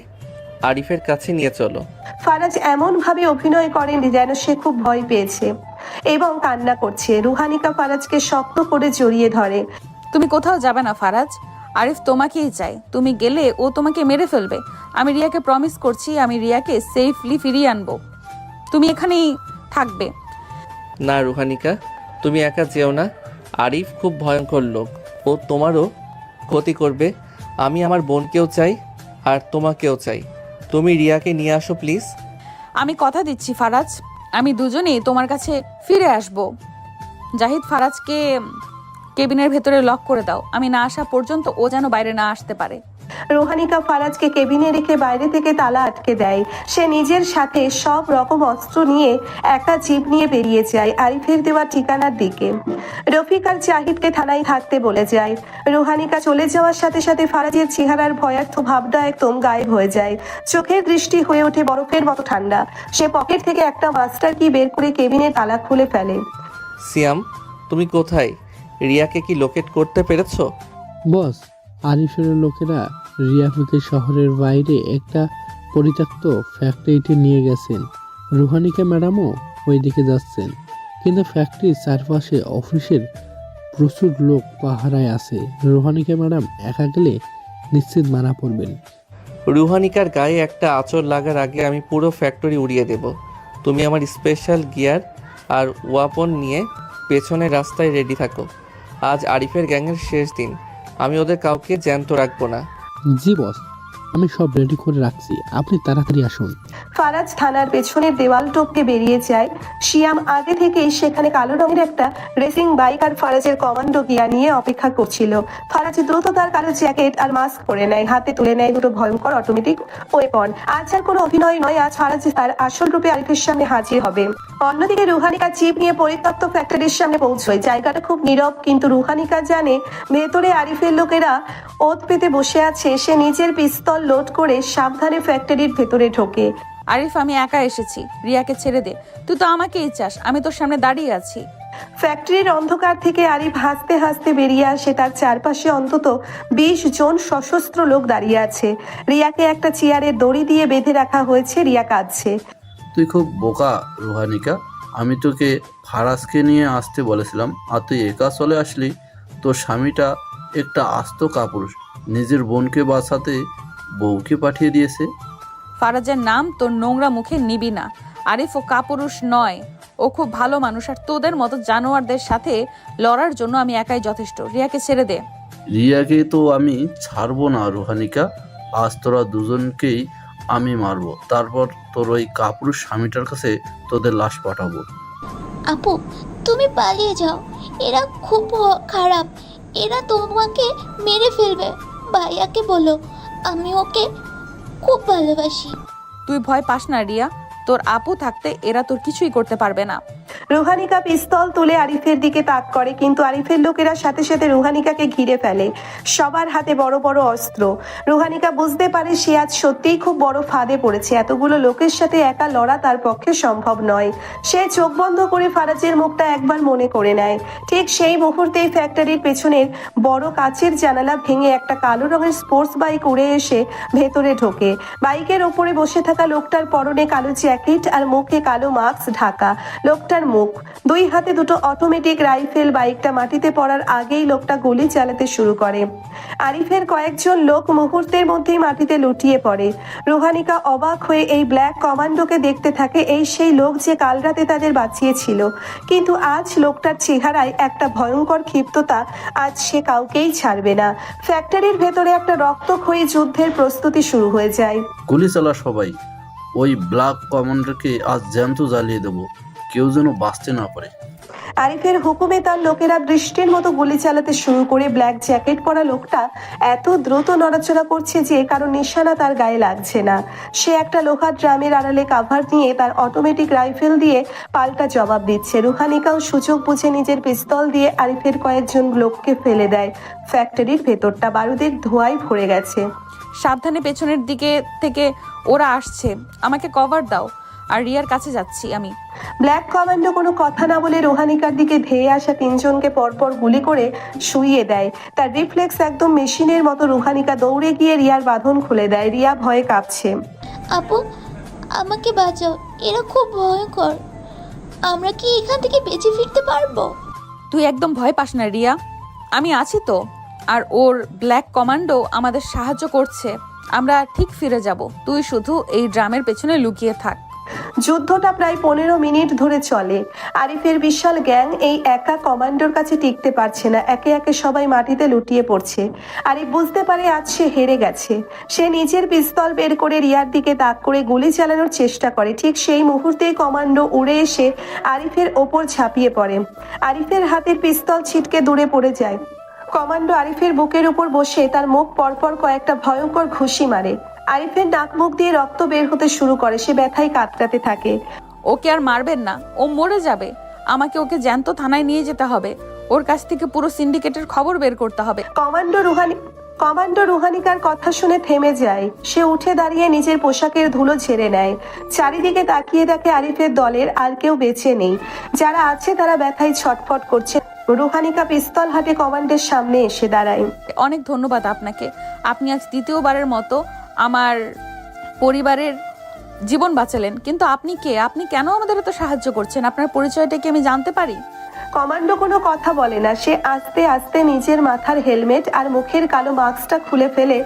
আরিফের কাছে নিয়ে চলো। ফারাজ এমন ভাবে অভিনয় করেন যেন সে খুব ভয় পেয়েছে এবং কান্না করছে। রুহানিকা ফারাজকে শক্ত করে জড়িয়ে ধরে। তুমি কোথাও যাবে না ফারাজ, আরিফ তোমাকেই চাই। তুমি গেলে ও তোমাকে মেরে ফেলবে। আমি রিয়াকে প্রমিস করছি, আমি রিয়াকে সেফলি ফিরিয়ে আনবো। তুমি এখানেই থাকবে। না রুহানিকা, তুমি একা যেও না। আরিফ খুব ভয়ঙ্কর লোক, ও তোমারও ক্ষতি করবে। আমি আমার বোনকেও চাই আর তোমাকেও চাই। তুমি রিয়াকে নিয়ে আসো প্লিজ। আমি কথা দিচ্ছি ফারাজ, আমি দুজনেই তোমার কাছে ফিরে আসব। জাহিদ, ফারাজকে কেবিনের ভেতরে লক করে দাও। আমি না আসা পর্যন্ত ও যেন বাইরে না আসতে পারে। রুহানিকা ফারাজকে কেবিনে রেখে বাইরে থেকে তালা আটকে দেয়। সে নিজের সাথে সব রকম অস্ত্র নিয়ে একা জিপ নিয়ে বেরিয়ে যায় আরিফের দেওয়া ঠিকানার দিকে। রফিক আর জাহিদকে থানায় থাকতে বলে যায়। রুহানিকা চলে যাওয়ার সাথে সাথে ফারাজের চেহারার ভয়ার্থ ভাবটা একদম গায়েব হয়ে যায়। চোখের দৃষ্টি হয়ে ওঠে বরফের মতো ঠান্ডা। সে পকেট থেকে একটা মাস্টার কি বের করে কেবিনে তালা খুলে ফেলে। সিয়াম, তুমি কোথায়? রিয়াকে কি লোকেট করতে পেরেছো? বস, আরিফের লোকেরা রিয়াফুকে শহরের বাইরে একটা পরিত্যক্ত ফ্যাক্টরিতে নিয়ে গেছেন। রুহানিকা ম্যাডামও ওইদিকে যাচ্ছেন, কিন্তু ফ্যাক্টরির চারপাশে অফিসের প্রচুর লোক পাহারায় আছে। রুহানিকা ম্যাডাম একা গেলে নিশ্চিত মারা পড়বেন। রুহানিকার গায়ে একটা আঁচড় লাগার আগে আমি পুরো ফ্যাক্টরি উড়িয়ে দেব। তুমি আমার স্পেশাল গিয়ার আর ওয়াপন নিয়ে পেছনের রাস্তায় রেডি থাকো। আজ আরিফের গ্যাংয়ের শেষ দিন, আমি ওদের কাউকে জ্যান্ত রাখবো না। জি বস, আমি সব রেডি করে রাখছি, আপনি তাড়াতাড়ি আসুন। ফারাজ থানার পেছনের দেওয়াল টপকে বেরিয়ে যায়। শিয়াম আগে থেকেই সেখানে কালো রঙের একটা রেসিং বাইক আর ফারাজের কমান্ডো গিয়ার নিয়ে অপেক্ষা করছিল। ফারাজ দ্রুত তার কালো জ্যাকেট আর মাস্ক পরে নেয়, হাতে তুলে নেয় দুটো ভয়ঙ্কর অটোমেটিক ওয়েপন। আজ আর কোনো অভিনয় নয়, আজ ফারাজ তার আসল রূপে আরিফের সামনে হাজির হবে। অন্যদিকে রুহানিকা জিপ নিয়ে পরিত্যক্ত ফ্যাক্টরির সামনে পৌঁছয়। জায়গাটা খুব নীরব, কিন্তু রুহানিকা জানে ভেতরে আরিফের লোকেরা ওত পেতে বসে আছে। সে নিজের পিস্তল লোড করে সাবধানে ফ্যাক্টরির ভেতরে ঢোকে। আরিফ, আমি একা এসেছি, রিয়াকে ছেড়ে দে। তুই তো আমাকেই চাস, আমি তোর সামনে দাঁড়িয়ে আছি। ফ্যাক্টরির অন্ধকার থেকে আরিফ হাসতে হাসতে বেরিয়ে আসে। তার চারপাশে অন্তত 20 জন সশস্ত্র লোক দাঁড়িয়ে আছে। রিয়াকে একটা চেয়ারে দড়ি দিয়ে বেঁধে রাখা হয়েছে। রিয়া কাঁদছে। তুই খুব বোকা রুহানিকা, আমি তোকে ফারাজকে নিয়ে আসতে বলেছিলাম আর তুই একা চলে আসলি। তোর স্বামীটা একটা আস্ত কাপুরুষ, নিজের বোনকে বাঁচাতে বউকে পাঠিয়ে দিয়েছে। ফারাজের নাম তোর নোংরা মুখে নিবি না। আরিফ ও কাপুরুষ নয়, ও খুব ভালো মানুষ, আর তোদের মতো জানোয়ারদের সাথে লড়ার জন্য আমি একাই যথেষ্ট। রিয়াকে ছেড়ে দে। রিয়াকে তো আমি ছাড়বো না রুহানিকা, আজ তোরা দুজনকেই আমি মারবো, তারপর তোর ওই কাপুরুষ স্বামীটার কাছে তোদের লাশ পাঠাবো। আপু, তুমি পালিয়ে যাও, এরা খুব খারাপ, এরা তোমাকে মেরে ফেলবে। ভাইয়াকে বলো আমি ওকে খুব ভালোবাসি। তুই ভয় পাস না রিয়া, তোর আপু থাকতে এরা তোর কিছুই করতে পারবে না। রুহানিকা পিস্তল তুলে আরিফের দিকে তাক করে, কিন্তু আরিফের লোকেরা সাথে সাথে রুহানিকাকে ঘিরে ফেলে। সবার হাতে বড় বড় অস্ত্র। রুহানিকা বুঝতে পারে সে আজ সত্যিই খুব বড় ফাঁদে পড়েছে। এতগুলো লোকের সাথে একা লড়া তার পক্ষে সম্ভব নয়। সে চোখ বন্ধ করে ফারাজের মুখটা একবার মনে করে নেয়। ঠিক সেই মুহূর্তেই ফ্যাক্টরির পেছনের বড় কাচের জানালা ভেঙে একটা কালো রঙের স্পোর্টস বাইক উড়ে এসে ভেতরে ঢোকে। বাইকের ওপরে বসে থাকা লোকটার পরনে কালো জ্যাকেট আর মুখে কালো মাস্ক ঢাকা। লোকটার মুখ, দুই হাতে দুটো অটোমেটিক রাইফেল। বাইকটা মাটিতে পড়ার আগেই লোকটা গুলি চালাতে শুরু করে। আরিফের কয়েকজন লোক মুহূর্তের মধ্যেই মাটিতে লুটিয়ে পড়ে। রুহানিকা অবাক হয়ে এই ব্ল্যাক কমান্ডোকে দেখতে থাকে। এই সেই লোক যে কাল রাতে তাদের বাঁচিয়েছিল, কিন্তু আজ লোকটার চেহারায় একটা ভয়ঙ্কর ক্ষিপ্ততা। আজ সে কাউকেই ছাড়বে না। ফ্যাক্টরির ভেতরে একটা রক্তক্ষয়ী যুদ্ধের প্রস্তুতি শুরু হয়ে যায়। গুলি চালা সবাই, ওই ব্ল্যাক কমান্ডারকে আজ জ্যান্ত জ্বালিয়ে দেবো, কেউ যেন বাঁচতে না পারে। আরিফের হুকুমে তার লোকেরা বৃষ্টির মতো গুলি চালাতে শুরু করে। ব্ল্যাক জ্যাকেট পরা লোকটা এত দ্রুত নড়াচড়া করছে যে কারো নিশানা তার গায়ে লাগছে না। সে একটা লোহার ড্রামের আড়ালে কাভার নিয়ে তার অটোমেটিক রাইফেল দিয়ে পাল্টা জবাব দিচ্ছে। রুহানিকাও সুযোগ বুঝে নিজের পিস্তল দিয়ে আরিফের কয়েকজন লোককে ফেলে দেয়। ফ্যাক্টরির ভেতরটা বারুদের ধোঁয়ায় ভরে গেছে। সাবধানে, পেছনের দিকে থেকে ওরা আসছে, আমাকে কভার দাও। আর রিয়ার কাছে যাচ্ছি আমি। ব্ল্যাক কমান্ডো কোনো কথা না বলে রুহানিকার দিকে ধেয়ে আসা তিনজনকে পরপর গুলি করে শুইয়ে দেয়। তার রিফ্লেক্স একদম মেশিনের মতো। রুহানিকা দৌড়ে গিয়ে রিয়ার বাঁধন খুলে দেয়। রিয়া ভয়ে কাঁপছে। আপু, আমাকে বাঁচাও, এরা খুব ভয়ঙ্কর। আমরা কি এখান থেকে বেঁচে ফিরতে পারবো? তুই একদম ভয় পাস না রিয়া, আমি আছি তো। আর ওর ব্ল্যাক কমান্ডো আমাদের সাহায্য করছে, আমরা ঠিক ফিরে যাব। তুই শুধু এই ড্রামের পেছনে লুকিয়ে থাক। যুদ্ধটা প্রায় 15 মিনিট ধরে চলে। আরিফের বিশাল গ্যাং এই একা কমান্ডোর কাছে টিকতে পারছে না। একে একে সবাই মাটিতে লুটিয়ে পড়ছে। আরিফ বুঝতে পারে আজ সে হেরে গেছে। সে নিজের পিস্তল বের করে রিয়ার দিকে তাক করে গুলি চালানোর চেষ্টা করে। ঠিক সেই মুহূর্তেই কমান্ডো উড়ে এসে আরিফের ওপর ঝাঁপিয়ে পড়ে। আরিফের হাতের পিস্তল ছিটকে দূরে পড়ে যায়। কমান্ডো আরিফের বুকের উপর বসে তার মুখ পরপর কয়েকটা ভয়ঙ্কর ঘুষি মারে। আরিফের নাক মুখ দিয়ে রক্ত বের হতে শুরু করে। সে ব্যথায় কাতরাতে থাকে। ওকে আর মারবেন না, ও মরে যাবে। আমাকে ওকে জ্যান্ত থানায় নিয়ে যেতে হবে। ওর কাছ থেকে পুরো সিন্ডিকেটের খবর বের করতে হবে। কমান্ডো রুহানিকার কথা শুনে থেমে যায়। সে উঠে দাঁড়িয়ে নিজের পোশাকের ধুলো ঝেড়ে নেয়। চারিদিকে তাকিয়ে দেখে আরিফের দলের আর কেউ বেঁচে নেই। যারা আছে তারা ব্যথায় ছটফট করছে। রুহানিকা পিস্তল হাতে কমান্ডের সামনে এসে দাঁড়ায়। অনেক ধন্যবাদ আপনাকে। আপনি আজ দ্বিতীয়বারের মতো আমার পরিবারের জীবন বাঁচালেন, কিন্তু আপনি কে? আপনি কেন আমাদের এত সাহায্য করছেন? আপনার পরিচয়টা কি আমি জানতে পারি? কমান্ডো কোনো কথা বলে না। সে আস্তে আস্তে নিজের মাথার হেলমেট আর মুখের কালো মাস্কটা খুলে ফেলে।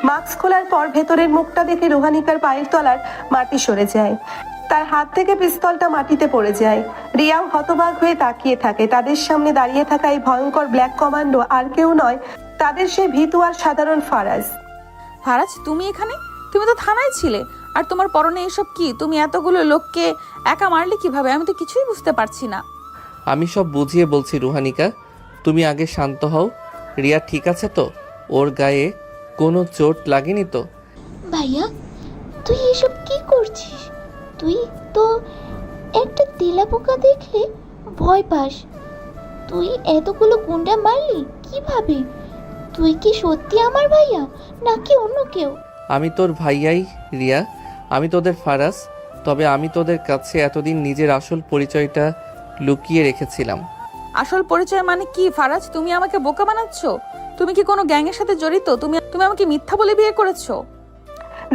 মাস্ক খোলার পর ভেতরের মুখটা দেখে রুহানিকার পায়ের তলার মাটি সরে যায়। তার হাত থেকে পিস্তলটা মাটিতে পড়ে যায়। রিয়াও হতবাক হয়ে তাকিয়ে থাকে। তাদের সামনে দাঁড়িয়ে থাকা এই ভয়ঙ্কর ব্ল্যাক কমান্ডো আর কেউ নয়, তাদের সেই ভীতু আর সাধারণ ফারাজ। ফারাজ, তুমি এখানে? তুমি তো থানায় ছিলে। আর তোমার পরনে এসব কি? তুমি এতগুলো লোককে একা মারলে কিভাবে? আমি তো কিছুই বুঝতে পারছি না। আমি সব বুঝিয়ে বলছি রুহানিকা, তুমি আগে শান্ত হও। রিয়া ঠিক আছে তো? ওর গায়ে কোনো চোট লাগেনি তো? ভাইয়া, তুই এসব কি করছিস? তুই তো একটা তেলাপোকা দেখলে ভয় পাস। তুই এতগুলো গুন্ডা মারলি কিভাবে? তুই কি সত্যি আমার ভাইয়া নাকি অন্য কেউ? আমি তোর ভাইয়াই রিয়া, আমি তোদের ফারাজ। তবে আমি তোদের কাছে এতদিন নিজের আসল পরিচয়টা লুকিয়ে রেখেছিলাম। আসল পরিচয় মানে কি ফারাজ? তুমি আমাকে বোকা বানাচ্ছ? তুমি কি কোনো গ্যাংয়ের সাথে জড়িত? তুমি আমাকে মিথ্যা বলে বিয়ে করেছো?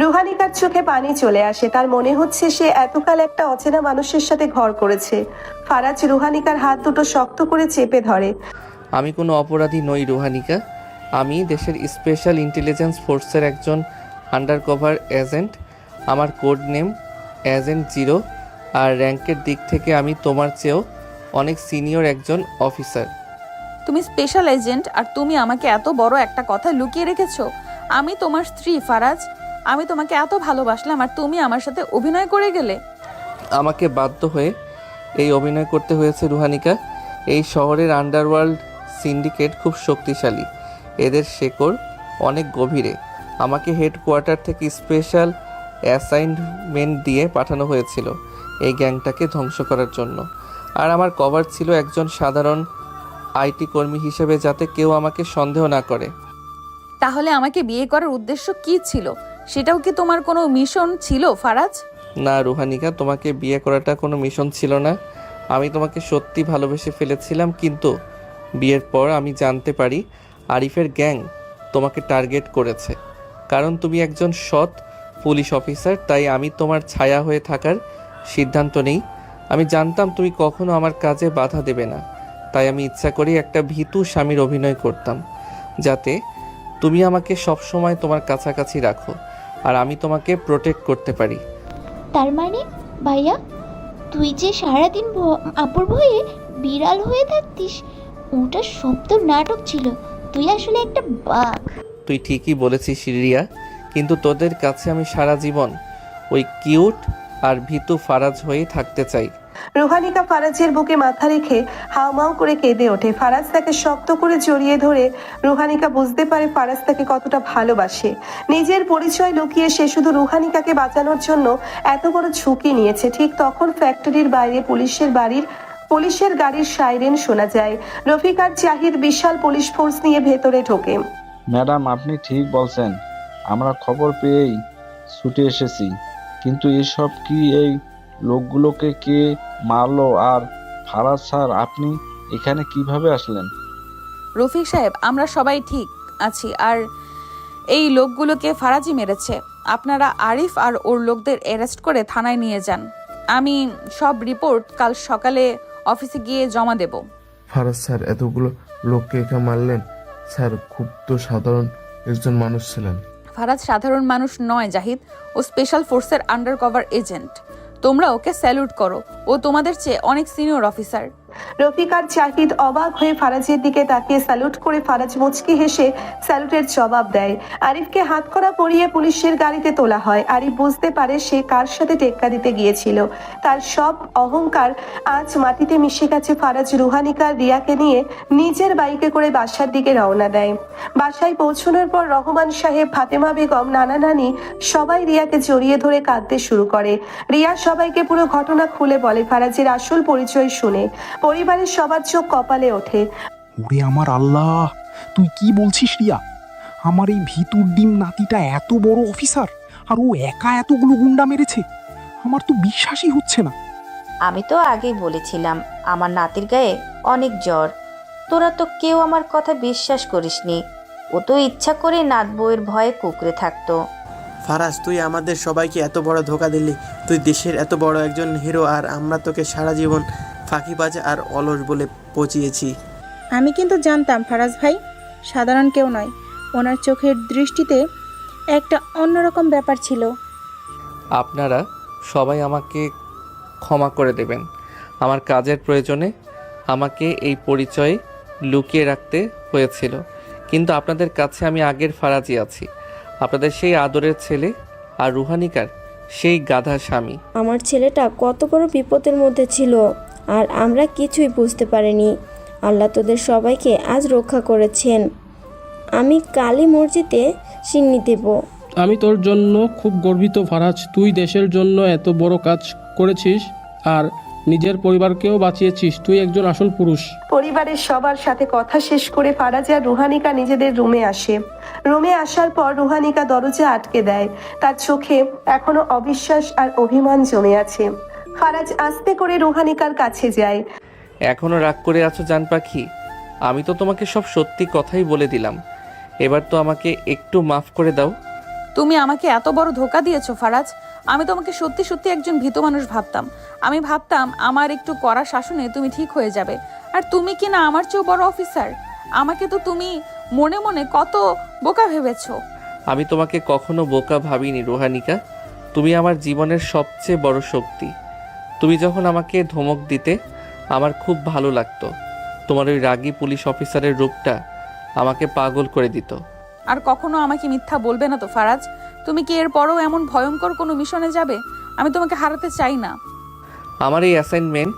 রুহানিকার চোখে পানি চলে আসে। তার মনে হচ্ছে সে এতকাল একটা অচেনা মানুষের সাথে ঘর করেছে। ফারাজ রুহানিকার হাত দুটো শক্ত করে চেপে ধরে। আমি কোনো অপরাধী নই রুহানিকা। আমি দেশের স্পেশাল ইন্টেলিজেন্স ফোর্সের একজন আন্ডারকভার এজেন্ট। আমার কোড নেম এজেন্ট 0, আর র্যাঙ্কের দিক থেকে আমি তোমার চেয়েও অনেক সিনিয়র একজন অফিসার। তুমি স্পেশাল এজেন্ট আর তুমি আমাকে এত বড় একটা কথা লুকিয়ে রেখেছো? আমি তোমার স্ত্রী ফারাজ। আমি তোমাকে এত ভালোবাসলাম আর তুমি আমার সাথে অভিনয় করে গেলে। আমাকে বাধ্য হয়ে এই অভিনয় করতে হয়েছে রুহানিকা। এই শহরের আন্ডারওয়ার্ল্ড সিন্ডিকেট খুব শক্তিশালী। এদের শেকড় অনেক গভীরে। আমাকে হেডকোয়ার্টার থেকে স্পেশাল অ্যাসাইনমেন্ট দিয়ে পাঠানো হয়েছিল এই গ্যাংটাকে ধ্বংস করার জন্য। আর আমার কভার ছিল একজন সাধারণ আইটি কর্মী হিসেবে, যাতে কেউ আমাকে সন্দেহ না করে। তাহলে আমাকে বিয়ে করার উদ্দেশ্য কি ছিল? সেটাও কি তোমার কোনো মিশন ছিল ফারাজ? না রুহানিকা, তোমাকে বিয়ে করাটা কোনো মিশন ছিল না। আমি তোমাকে সত্যি ভালোবেসে ফেলেছিলাম, কিন্তু বিয়ের পর আমি জানতে পারি আরিফের গ্যাং তোমাকে টার্গেট করেছে। কারণ তুমি একজন সৎ পুলিশ অফিসার, তাই আমি তোমার ছায়া হয়ে থাকার সিদ্ধান্ত নেই। আমি জানতাম তুমি কখনো আমার কাজে বাধা দেবে না, তাই আমি ইচ্ছা করেই একটা ভীতু স্বামীর অভিনয় করতাম, যাতে তুমি আমাকে সবসময় তোমার কাছাকাছি রাখো আর আমি তোমাকে প্রোটেক্ট করতে পারি। তার মানে ভাইয়া, তুই যে সারাদিন আপুর ভয়ে বিড়াল হয়ে থাকতিস, ওটা সব তো নাটক ছিল। তুই আসলে একটা বাঘ। তুই ঠিকই বলেছিস রিয়া, কিন্তু তোদের কাছে আমি সারা জীবন ওই কিউট আর ভীতু ফারাজ হয়েই থাকতে চাই। রুহানিকা ফারাজের বুকে মাথা রেখে হাউমাউ করে কেঁদে ওঠে। ফারাজ তাকে শক্ত করে জড়িয়ে ধরে। রুহানিকা বুঝতে পারে ফারাজ তাকে কতটা ভালোবাসে। নিজের পরিচয় লুকিয়ে সে শুধু রুহানিকাকে বাঁচানোর জন্য এত বড় ঝুঁকি নিয়েছে। ঠিক তখন ফ্যাক্টরির বাইরে পুলিশের গাড়ির সাইরেন শোনা যায়। রফিক আর জাহিদ বিশাল পুলিশ ফোর্স নিয়ে ভেতরে ঢোকে। ম্যাডাম, আপনি ঠিক বলছেন, আমরা খবর পেয়েই ছুটে এসেছি। কিন্তু এসব কি? এই লোকগুলোকে কে মারলো? আর ফারাজ স্যার, আপনি এখানে কিভাবে আসলেন? রফিক সাহেব, আমরা সবাই ঠিক আছি, আর এই লোকগুলোকে ফারাজই মেরেছে। আপনারা আরিফ আর ওর লোকদের অ্যারেস্ট করে থানায় নিয়ে যান। আমি সব রিপোর্ট কাল সকালে অফিসে গিয়ে জমা দেব। ফারাজ স্যার এতগুলো লোককে একা মারলেন? স্যার খুব তো সাধারণ একজন মানুষ ছিলেন। ফারাজ সাধারণ মানুষ নয় জাহিদ, ও স্পেশাল ফোর্সের আন্ডারকভার এজেন্ট। তোমরা ওকে স্যালুট করো, ও তোমাদের চেয়ে অনেক সিনিয়র অফিসার। রফিক আর জাহিদ অবাক হয়ে ফারাজের দিকে তাকিয়ে স্যালুট করে ফারাজ মুচকি হেসে স্যালুটের জবাব দেয়। আরিফকে হাতকড়া পরিয়ে পুলিশের গাড়িতে তোলা হয়। আরিফ বুঝতে পারে সে কার সাথে টেক্কা দিতে গিয়েছিল। তার সব অহংকার আজ মাটিতে মিশে গেছে। ফারাজ রুহানিকা রিয়াকে নিয়ে নিজের বাইকে করে বাসার দিকে রওনা দেয়। বাসায় পৌঁছানোর পর রহমান সাহেব, ফাতেমা বেগম, নানা নানি সবাই রিয়াকে জড়িয়ে ধরে কাঁদতে শুরু করে। রিয়া সবাইকে পুরো ঘটনা খুলে বলে। ফারাজের আসল পরিচয় শুনে পরিবারের সবার চোখ কপালে ওঠে। ওরে আমার আল্লাহ, তুই কি বলছিস রিয়া? আমার এই ভিতুর ডিম নাতিটা এত বড় অফিসার, আর ও একা এতগুলো গুন্ডা মেরেছে? আমার তো বিশ্বাসই হচ্ছে না। আমি তো আগেই বলেছিলাম আমার নাতির গায়ে অনেক জ্বর। তোরা তো কেউ আমার কথা বিশ্বাস করিসনি। ও তো ইচ্ছা করে নাত বউয়ের ভয়ে কুকড়ে থাকতো। ফারাজ, তুই আমাদের সবাইকে এত বড় ধোকা দিলি। তুই দেশের এত বড় একজন হিরো, আর আমরা তোকে সারা জীবন ফাঁকিবাজ আর অলস বলে পচিয়েছি। আমি কিন্তু জানতাম ফারাজ ভাই সাধারণ কেউ নয়। ওনার চোখের দৃষ্টিতে একটা অন্যরকম ব্যাপার ছিল। আপনারা সবাই আমাকে ক্ষমা করে দেবেন। আমার কাজের প্রয়োজনে আমাকে এই পরিচয়ে লুকিয়ে রাখতে হয়েছিল, কিন্তু আপনাদের কাছে আমি আগের ফারাজই আছি, আপনাদের সেই আদরের ছেলে আর রুহানিকার সেই গাধা স্বামী। আমার ছেলেটা কত বড় বিপদের মধ্যে ছিল আর আমরা কিছুই বুঝতে পারিনি। আল্লাহ তোদের সবাইকে আজ রক্ষা করেছেন। আমি কালী মসজিদে সিন্নি দেব। আমি তোর জন্য খুব গর্বিত ফারাজ। তুই দেশের জন্য এত বড় কাজ করেছিস আর নিজের পরিবারকেও বাঁচিয়েছিস। তুই একজন আসল পুরুষ। পরিবারের সবার সাথে কথা শেষ করে ফারাজ আর রুহানিকা নিজেদের রুমে আসে। রুমে আসার পর রুহানিকা দরজা আটকে দেয়। তার চোখে এখনো অবিশ্বাস আর অভিমান জমে আছে। ফারাজ আস্তে করে রুহানিকার কাছে যায়। এখনো রাগ করে আছো জান পাখি? আমি তো তোমাকে সব সত্যি কথাই বলে দিলাম, এবার তো আমাকে একটু মাফ করে দাও। তুমি আমাকে এত বড় ধোকা দিয়েছো ফারাজ। আমি তোমাকে সত্যি সত্যি একজন ভীত মানুষ ভাবতাম। আমি ভাবতাম আমার একটু কড়া শাসনে তুমি ঠিক হয়ে যাবে, আর তুমি কি না আমার চেয়েও বড় অফিসার। আমাকে তো তুমি মনে মনে কত বোকা ভেবেছো। আমি তোমাকে কখনো বোকা ভাবিনি রুহানিকা, তুমি আমার জীবনের সবচেয়ে বড় শক্তি। তুমি যখন আমাকে ধমক দিতে আমার খুব ভালো লাগতো। তোমার ওই রাগী পুলিশ অফিসারের রূপটা আমাকে পাগল করে দিত। আর কখনো আমাকে মিথ্যা বলবে না তো ফারাজ। তুমি কি এরপরও এমন ভয়ঙ্কর কোনো মিশনে যাবে? আমি তোমাকে হারাতে চাই না। আমার এই অ্যাসাইনমেন্ট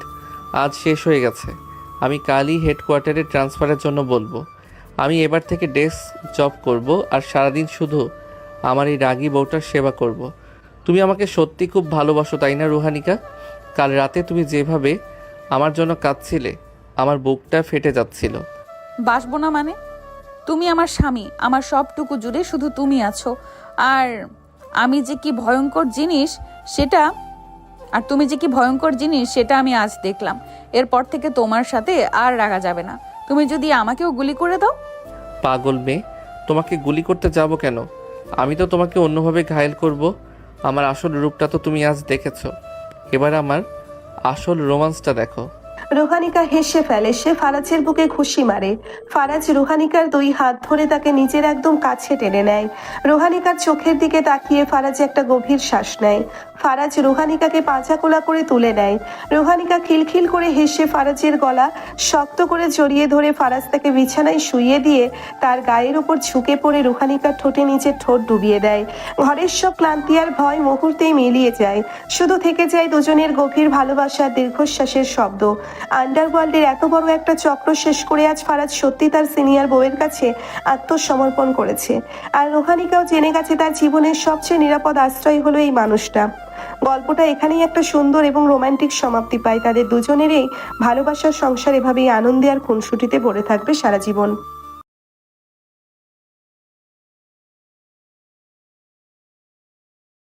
আজ শেষ হয়ে গেছে। আমি কালই হেডকোয়ার্টারে ট্রান্সফারের জন্য বলবো। আমি এবার থেকে ডেস্ক জব করব আর সারাদিন শুধু আমার এই রাগী বউটার সেবা করব। তুমি আমাকে সত্যি খুব ভালোবাসো, তাই না রুহানিকা? কাল রাতে তুমি যেভাবে আমার জন্য কাঁদছিলে, আমার বুকটা ফেটে যাচ্ছিল। বাসবো না মানে? তুমি আমার স্বামী, আমার সবটুকু জুড়ে শুধু তুমি আছো। আর আমি যে কি ভয়ঙ্কর জিনিস সেটা আমি আজ দেখলাম। এরপর থেকে তোমার সাথে আর রাগা যাবে না। তুমি যদি আমাকেও গুলি করে দাও। পাগল মেয়ে, তোমাকে গুলি করতে যাব কেন? আমি তো তোমাকে অন্যভাবে ঘায়েল করব। আমার আসল রূপটা তো তুমি আজ দেখেছো, এবার আমার আসল রোমান্সটা দেখো। রুহানিকা হেসে ফেলে। সে ফারাজের বুকে খুশি মারে। ফারাজ রুহানিকার দুই হাত ধরে তাকে নিজের একদম কাছে টেনে নেয়। রুহানিকার চোখের দিকে তাকিয়ে ফারাজ একটা গভীর শ্বাস নেয়। ফারাজ রুহানিকাকে পাঁজা কোলা করে তুলে নেয়। রুহানিকা খিলখিল করে হেসে ফারাজের গলা শক্ত করে জড়িয়ে ধরে ফারাজ তাকে বিছানায় শুইয়ে দিয়ে তার গায়ের উপর ঝুঁকে পড়ে রুহানিকার ঠোঁটে নিচের ঠোঁট ডুবিয়ে দেয়। ঘরের সব ক্লান্তি আর ভয় মুহূর্তেই মিলিয়ে যায়। শুধু থেকে যায় দুজনের গভীর ভালোবাসার দীর্ঘশ্বাসের শব্দ। আন্ডারওয়ার্ল্ডের এত বড় একটা চক্র শেষ করে আজ ফারাজ সত্যি তার সিনিয়র বউয়ের কাছে আত্মসমর্পণ করেছে। আর রুহানিকাও জেনে গেছে তার জীবনের সবচেয়ে নিরাপদ আশ্রয় হলো এই মানুষটা। গল্পটা এখানেই একটা সুন্দর এবং রোমান্টিক সমাপ্তি পায়। তাদের দুজনেরই ভালোবাসার সংসার এভাবেই আনন্দে আর খুনসুটিতে ভরে থাকবে সারা জীবন।